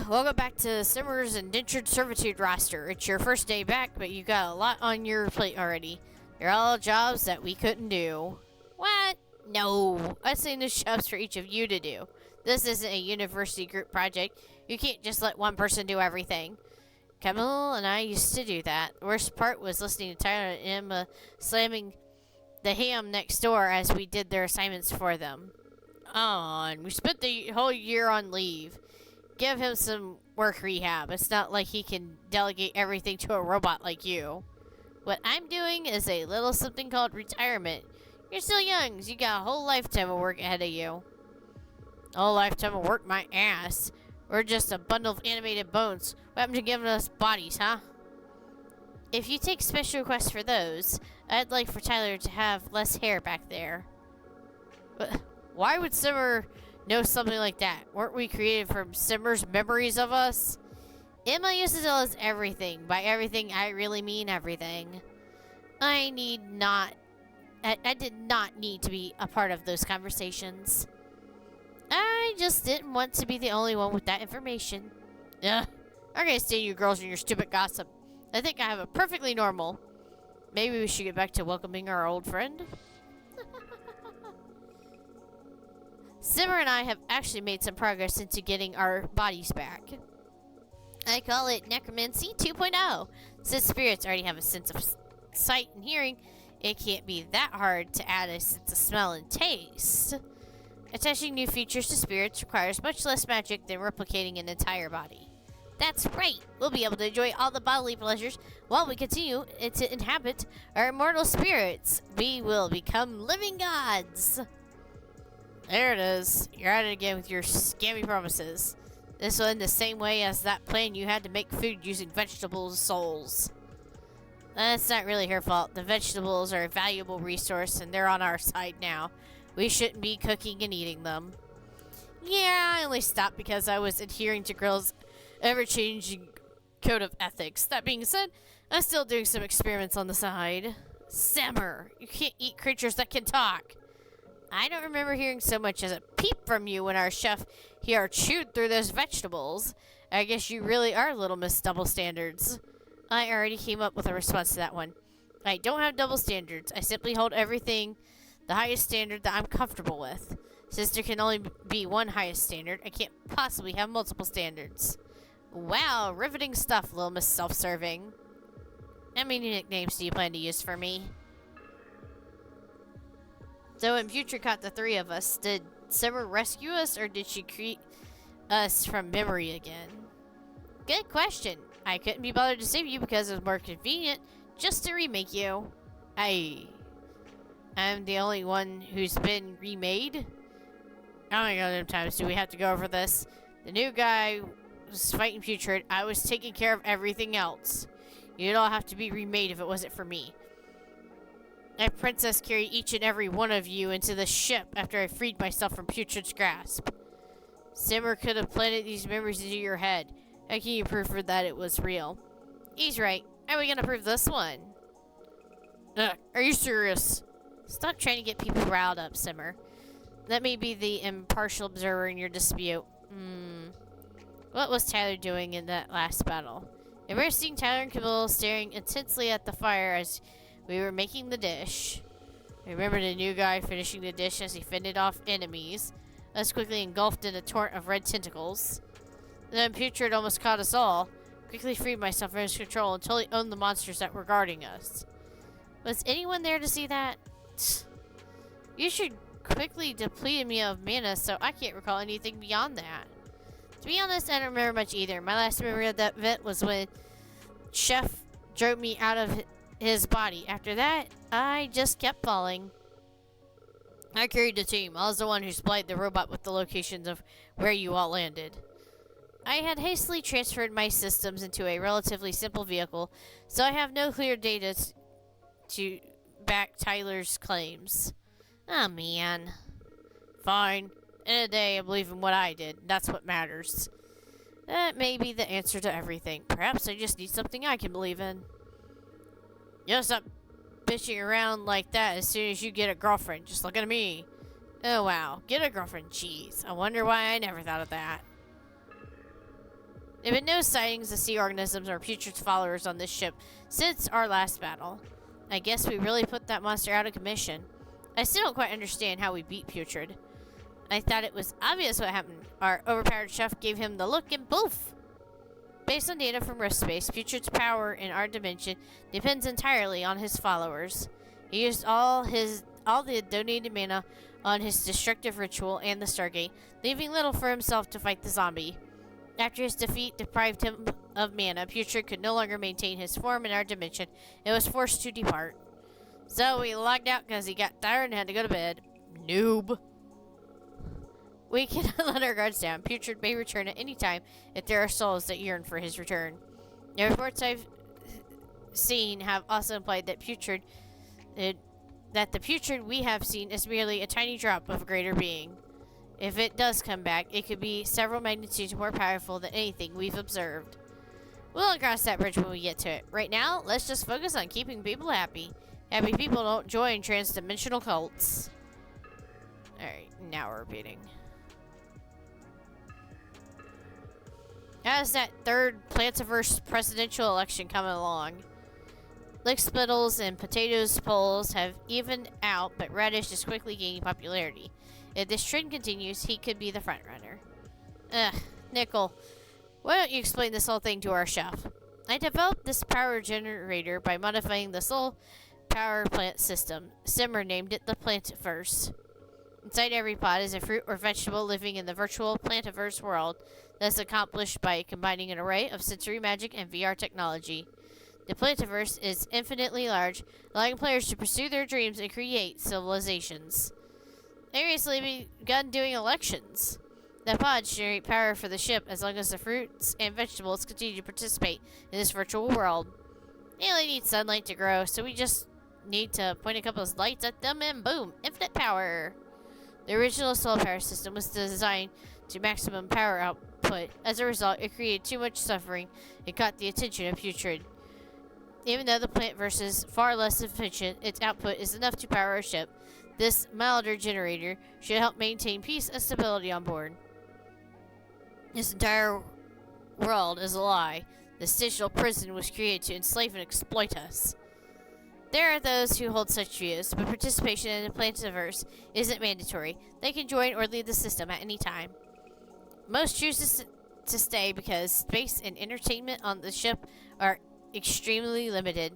Welcome back to Simmer's Indentured Servitude roster. It's your first day back, but you got a lot on your plate already. They're all jobs that we couldn't do. What? No. I assigned the jobs for each of you to do. This isn't a university group project. You can't just let one person do everything. Camille and I used to do that. The worst part was listening to Tyler and Emma slamming the ham next door as we did their assignments for them. And we spent the whole year on leave. Give him some work rehab. It's not like he can delegate everything to a robot like you. What I'm doing is a little something called retirement. You're still young, so you got a whole lifetime of work ahead of you. A whole lifetime of work, my ass. We're just a bundle of animated bones. What happened to giving us bodies, huh? If you take special requests for those, I'd like for Tyler to have less hair back there. But why would Simmer know something like that? Weren't we created from Simmer's memories of us? Emma used to tell us everything. By everything, I really mean everything. I did not need to be a part of those conversations. I just didn't want to be the only one with that information. Ugh. I can't stand you girls and your stupid gossip. I think I have it perfectly normal. Maybe we should get back to welcoming our old friend. Simmer and I have actually made some progress into getting our bodies back. I call it Necromancy 2.0. Since spirits already have a sense of sight and hearing, it can't be that hard to add a sense of smell and taste. Attaching new features to spirits requires much less magic than replicating an entire body. That's right! We'll be able to enjoy all the bodily pleasures while we continue to inhabit our immortal spirits. We will become living gods! There it is. You're at it again with your scammy promises. This will end the same way as that plan you had to make food using vegetables' souls. That's not really her fault. The vegetables are a valuable resource and they're on our side now. We shouldn't be cooking and eating them. Yeah, I only stopped because I was adhering to Grill's ever-changing code of ethics. That being said, I'm still doing some experiments on the side. Simmer, you can't eat creatures that can talk. I don't remember hearing so much as a peep from you when our chef here chewed through those vegetables. I guess you really are Little Miss Double Standards. I already came up with a response to that one. I don't have double standards. I simply hold everything the highest standard that I'm comfortable with. Since there can only be one highest standard, I can't possibly have multiple standards. Wow, riveting stuff, Little Miss Self-Serving. How many nicknames do you plan to use for me? So when Putrid caught the three of us, did Simmer rescue us or did she create us from memory again? Good question. I couldn't be bothered to save you because it was more convenient just to remake you. I'm the only one who's been remade? How many other times do we have to go over this? The new guy was fighting Putrid. I was taking care of everything else. You'd all have to be remade if it wasn't for me. That princess carried each and every one of you into the ship after I freed myself from Putrid's grasp. Simmer could have planted these memories into your head. How can you prove that it was real? He's right. How are we gonna prove this one? Are you serious? Stop trying to get people riled up, Simmer. Let me be the impartial observer in your dispute. What was Tyler doing in that last battle? I remember seeing Tyler and Camille staring intensely at the fire as we were making the dish. I remember the new guy finishing the dish as he fended off enemies. I was quickly engulfed in a torrent of red tentacles. Then Putrid almost caught us all. Quickly freed myself from his control until he owned the monsters that were guarding us. Was anyone there to see that? You should quickly depleted me of mana, so I can't recall anything beyond that. To be honest, I don't remember much either. My last memory of that event was when Chef drove me out of his body. After that, I just kept falling. I carried the team. I was the one who supplied the robot with the locations of where you all landed. I had hastily transferred my systems into a relatively simple vehicle, so I have no clear data to back Tyler's claims. Oh, man. Fine. In a day, I believe in what I did. That's what matters. That may be the answer to everything. Perhaps I just need something I can believe in. You'll stop bitching around like that as soon as you get a girlfriend. Just look at me. Oh, wow. Get a girlfriend. Jeez. I wonder why I never thought of that. There have been no sightings of sea organisms or Putrid's followers on this ship since our last battle. I guess we really put that monster out of commission. I still don't quite understand how we beat Putrid. I thought it was obvious what happened. Our overpowered chef gave him the look and poof! Based on data from Rift Space, Putrid's power in our dimension depends entirely on his followers. He used all the donated mana on his destructive ritual and the Stargate, leaving little for himself to fight the zombie. After his defeat deprived him of mana, Putrid could no longer maintain his form in our dimension and was forced to depart. So we logged out because he got tired and had to go to bed. Noob. We cannot let our guards down. Putrid may return at any time if there are souls that yearn for his return. The reports I've seen have also implied that the Putrid we have seen is merely a tiny drop of a greater being. If it does come back, it could be several magnitudes more powerful than anything we've observed. We'll cross that bridge when we get to it. Right now, let's just focus on keeping people happy. Happy people don't join trans-dimensional cults. Alright, now we're repeating. How's that third Plantiverse presidential election coming along? Lick spittles and potatoes poles have evened out, but radish is quickly gaining popularity. If this trend continues, he could be the front runner. Ugh, Nickel, why don't you explain this whole thing to our chef? I developed this power generator by modifying the soul power plant system. Simmer named it the Plantiverse. Inside every pot is a fruit or vegetable living in the virtual Plantiverse world that's accomplished by combining an array of sensory magic and VR technology. The Plantiverse is infinitely large, allowing players to pursue their dreams and create civilizations. They recently begun doing elections. The pods generate power for the ship as long as the fruits and vegetables continue to participate in this virtual world. They only need sunlight to grow, so we just need to point a couple of lights at them and boom, infinite power. The original solar power system was designed to maximum power output. As a result, it created too much suffering and caught the attention of Putrid. Even though the Plantverse is far less efficient, its output is enough to power a ship. This milder generator should help maintain peace and stability on board. This entire world is a lie. This digital prison was created to enslave and exploit us. There are those who hold such views, but participation in the Plantiverse isn't mandatory. They can join or leave the system at any time. Most choose to stay because space and entertainment on the ship are extremely limited.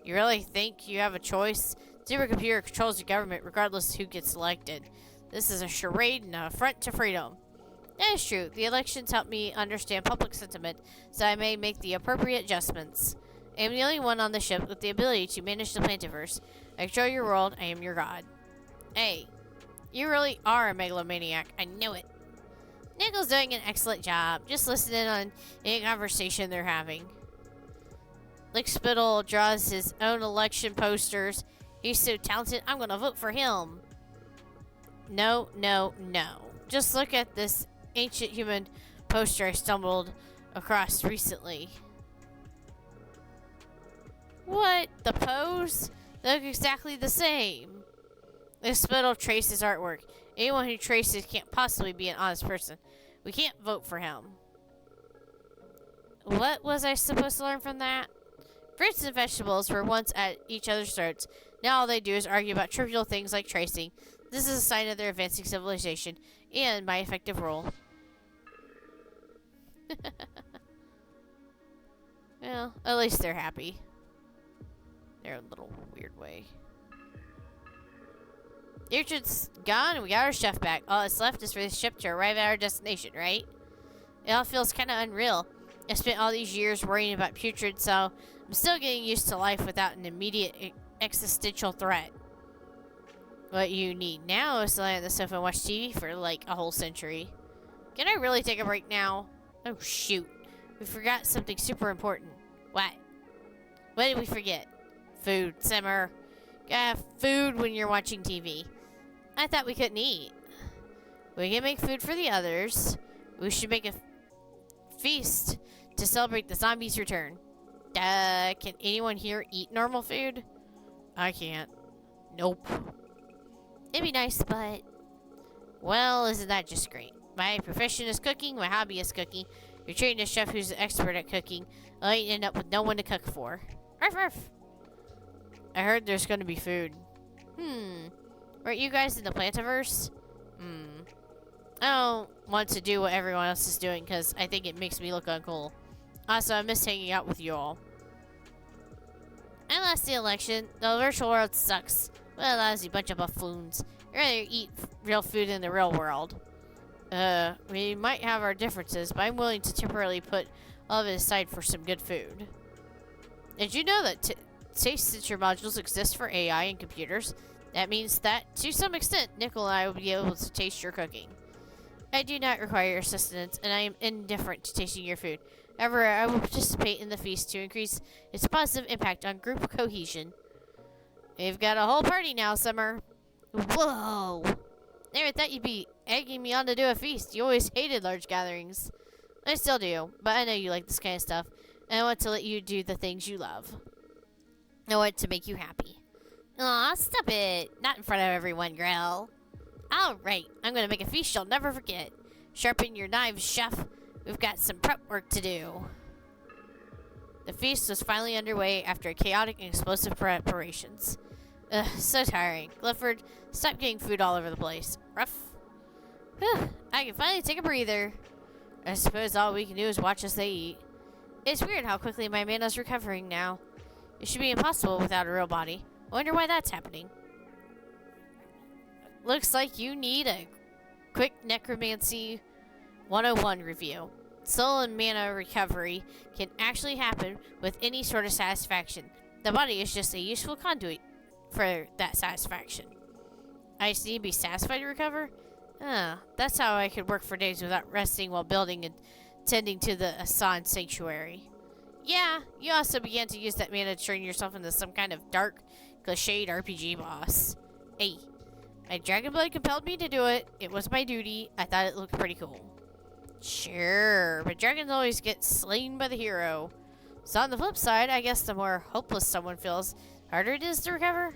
You really think you have a choice? Supercomputer controls the government regardless of who gets elected. This is a charade and an affront to freedom. That is true. The elections help me understand public sentiment, so I may make the appropriate adjustments. I am the only one on the ship with the ability to manage the Plantiverse. I control your world. I am your god. Hey, you really are a megalomaniac. I know it. Nickel's doing an excellent job. Just listening on any conversation they're having. Lickspittle draws his own election posters. He's so talented, I'm gonna vote for him. No, no, no. Just look at this ancient human poster I stumbled across recently. What? The pose? They look exactly the same. Lickspittle traces artwork. Anyone who traces can't possibly be an honest person. We can't vote for him. What was I supposed to learn from that? Fruits and vegetables were once at each other's throats. Now all they do is argue about trivial things like tracing. This is a sign of their advancing civilization and my effective rule. Well, at least they're happy. They're a little weird way. The urchin's gone and we got our chef back. All that's left is for the ship to arrive at our destination, right? It all feels kind of unreal. I spent all these years worrying about Putrid, so I'm still getting used to life without an immediate existential threat. What you need now is to lie on the sofa and watch TV for like a whole century. Can I really take a break now? Oh shoot. We forgot something super important. What? What did we forget? Food, Simmer. Gotta have food when you're watching TV. I thought we couldn't eat. We can make food for the others. We should make a feast to celebrate the zombies' return. Can anyone here eat normal food? I can't. Nope. It'd be nice, but... Well, isn't that just great? My profession is cooking, my hobby is cooking. You're training a chef who's an expert at cooking. I end up with no one to cook for. Arf, arf. I heard there's gonna be food. Weren't you guys in the Plantiverse? I don't want to do what everyone else is doing because I think it makes me look uncool. Also, I miss hanging out with you all. I lost the election. The virtual world sucks. What a lousy bunch of buffoons. I'd rather eat real food in the real world. We might have our differences, but I'm willing to temporarily put all of it aside for some good food. Did you know that taste sensor modules exist for AI and computers? That means that, to some extent, Nickel and I will be able to taste your cooking. I do not require your assistance, and I am indifferent to tasting your food. However, I will participate in the feast to increase its positive impact on group cohesion. We've got a whole party now, Summer. Whoa! Never thought you'd be egging me on to do a feast. You always hated large gatherings. I still do, but I know you like this kind of stuff, and I want to let you do the things you love. I want to make you happy. Aw, stop it. Not in front of everyone, Grell. Alright, I'm gonna make a feast you'll never forget. Sharpen your knives, chef. We've got some prep work to do. The feast was finally underway after chaotic and explosive preparations. Ugh, so tiring. Clifford, stop getting food all over the place. Rough. Whew, I can finally take a breather. I suppose all we can do is watch as they eat. It's weird how quickly my mana's recovering now. It should be impossible without a real body. I wonder why that's happening. Looks like you need a quick Necromancy 101 review. Soul and mana recovery can actually happen with any sort of satisfaction. The body is just a useful conduit for that satisfaction. I just need to be satisfied to recover? That's how I could work for days without resting while building and tending to the Asan sanctuary. Yeah, you also began to use that mana to turn yourself into some kind of dark, cliched RPG boss. Hey, my dragon blood compelled me to do it. It was my duty. I thought it looked pretty cool. Sure, but dragons always get slain by the hero. So on the flip side, I guess the more hopeless someone feels, harder it is to recover?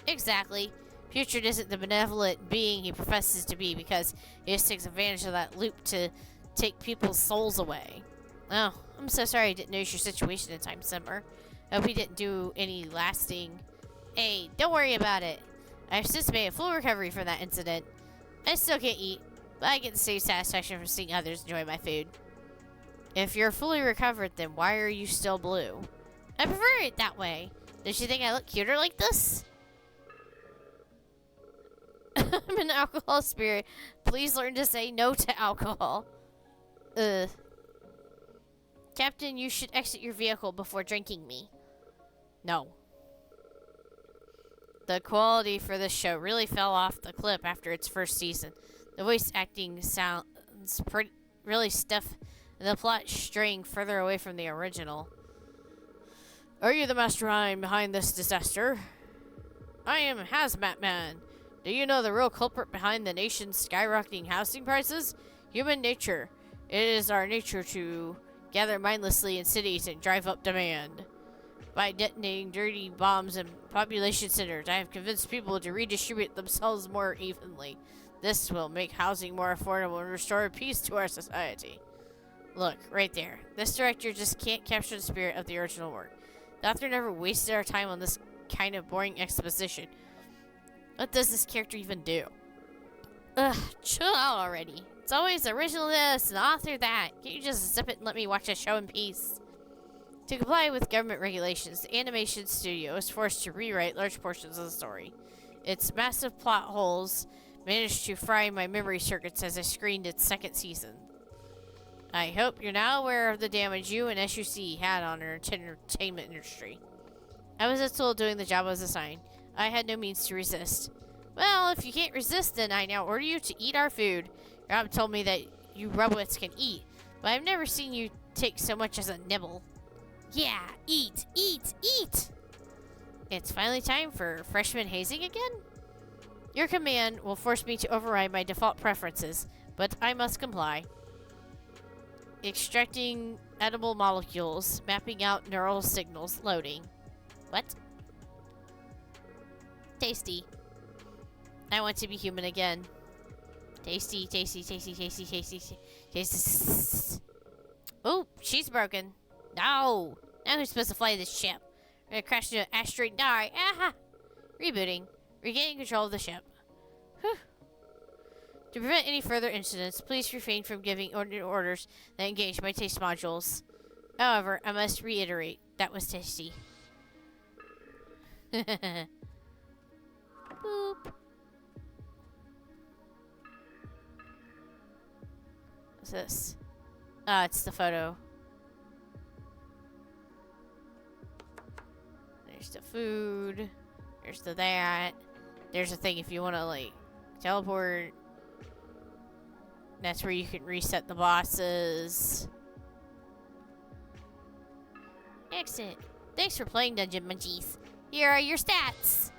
Exactly. Putrid isn't the benevolent being he professes to be because he just takes advantage of that loop to take people's souls away. Oh, I'm so sorry I didn't notice your situation in time, Simmer. I hope he didn't do any lasting... Hey, don't worry about it. I've since made a full recovery from that incident. I still can't eat, but I get the same satisfaction from seeing others enjoy my food. If you're fully recovered, then why are you still blue? I prefer it that way. Don't you think I look cuter like this? I'm an alcohol spirit. Please learn to say no to alcohol. Captain, you should exit your vehicle before drinking me. No. The quality for this show really fell off the cliff after its first season. The voice acting sounds really stiff, and the plot straying further away from the original. Are you the mastermind behind this disaster? I am Hazmat Man. Do you know the real culprit behind the nation's skyrocketing housing prices? Human nature. It is our nature to gather mindlessly in cities and drive up demand. By detonating dirty bombs in population centers, I have convinced people to redistribute themselves more evenly. This will make housing more affordable and restore peace to our society. Look, right there. This director just can't capture the spirit of the original work. The author never wasted our time on this kind of boring exposition. What does this character even do? Ugh, chill out already. It's always original this and author that. Can't you just zip it and let me watch a show in peace? To comply with government regulations, the animation studio is forced to rewrite large portions of the story. Its massive plot holes managed to fry my memory circuits as I screened its second season. I hope you're now aware of the damage you and SUC had on our entertainment industry. I was a tool doing the job I was assigned. I had no means to resist. Well, if you can't resist, then I now order you to eat our food. Rob told me that you rubwits can eat, but I've never seen you take so much as a nibble. Yeah, eat, eat, eat! It's finally time for freshman hazing again? Your command will force me to override my default preferences, but I must comply. Extracting edible molecules, mapping out neural signals, loading. What? Tasty. I want to be human again. Tasty, tasty, tasty, tasty, tasty, tasty. Oh, she's broken. No! Now who's supposed to fly this ship? We're gonna crash into an asteroid and die. Aha! Rebooting. Regaining control of the ship. Whew. To prevent any further incidents, please refrain from giving orders that engage my taste modules. However, I must reiterate, that was tasty. Boop. What's this? Ah, it's the photo. There's the food. There's the that. There's a thing if you want to, like, teleport. That's where you can reset the bosses. Exit. Thanks for playing Dungeon Munchies. Here are your stats.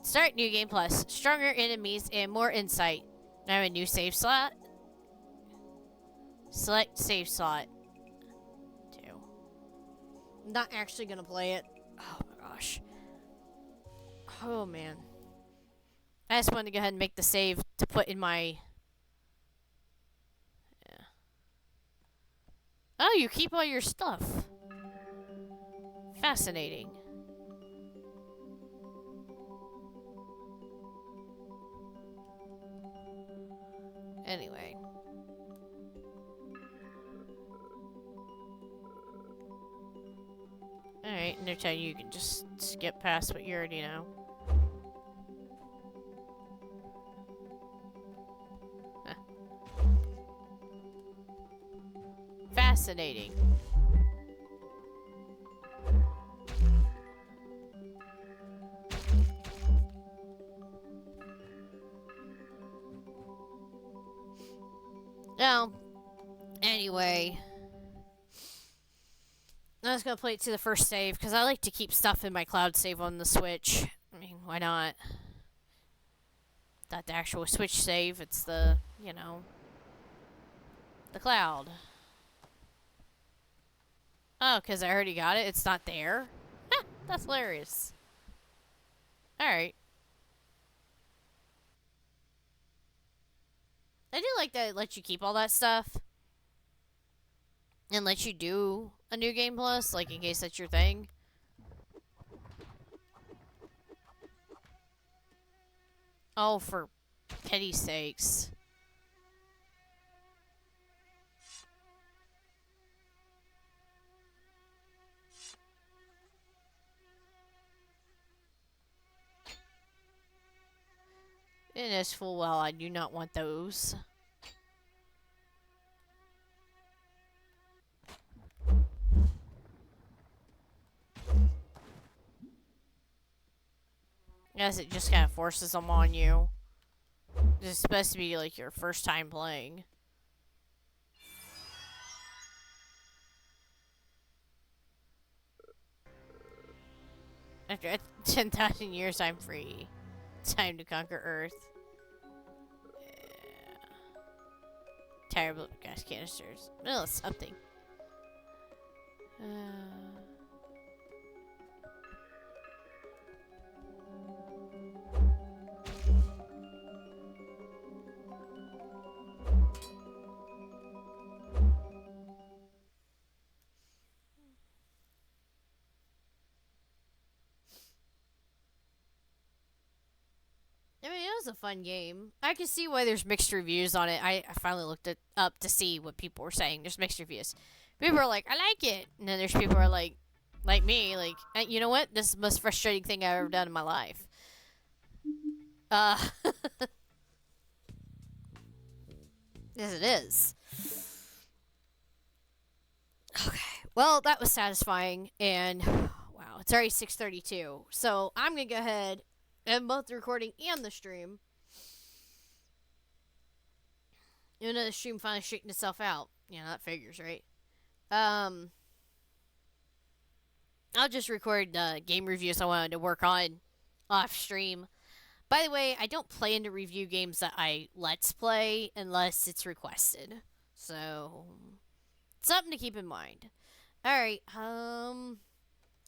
Start New Game Plus. Stronger enemies and more insight. I have a new save slot. Select save slot. 2. not actually gonna play it. Oh my gosh. Oh man. I just wanted to go ahead and make the save to put in my... Yeah. Oh, you keep all your stuff. Fascinating. Anyway. Alright, and they're telling you can just skip past what you already know. Huh. Fascinating. Now, anyway, I'm just gonna play it to the first save because I like to keep stuff in my cloud save on the Switch. I mean, why not? Not the actual Switch save, it's the, you know, the cloud. Oh, because I already got it? It's not there? Ha! That's hilarious. Alright. I do like that it lets you keep all that stuff. And lets you do a new game plus, like in case that's your thing. Oh, for pity sakes. It is full well I do not want those. Yes, it just kind of forces them on you. It's supposed to be like your first time playing. After 10,000 years, I'm free. Time to conquer Earth. Yeah. Terrible gas canisters. No, something. I mean, it was a fun game. I can see why there's mixed reviews on it. I finally looked it up to see what people were saying. There's mixed reviews. People are like, I like it. And then there's people who are like me, like, you know what? This is the most frustrating thing I've ever done in my life. Yes, it is. Okay. Well, that was satisfying. And, wow, it's already 6:32. So I'm going to go ahead and both the recording and the stream. Even though the stream finally straightened itself out. You know, that figures, right? I'll just record game reviews I wanted to work on off stream. By the way, I don't plan to review games that I let's play unless it's requested. So, something to keep in mind. Alright, on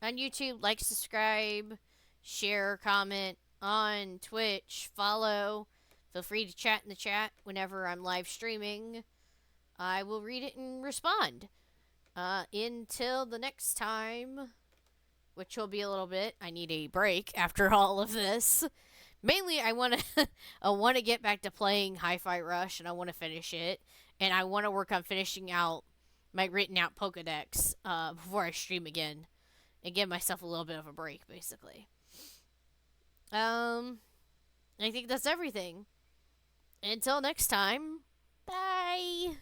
YouTube, like, subscribe, share, comment. On Twitch, follow. Feel free to chat in the chat whenever I'm live streaming. I will read it and respond. Until the next time, which will be a little bit. I need a break after all of this. Mainly, I want to get back to playing Hi-Fi Rush, and I want to finish it. And I want to work on finishing out my written out Pokedex before I stream again. And give myself a little bit of a break, basically. I think that's everything. Until next time, bye!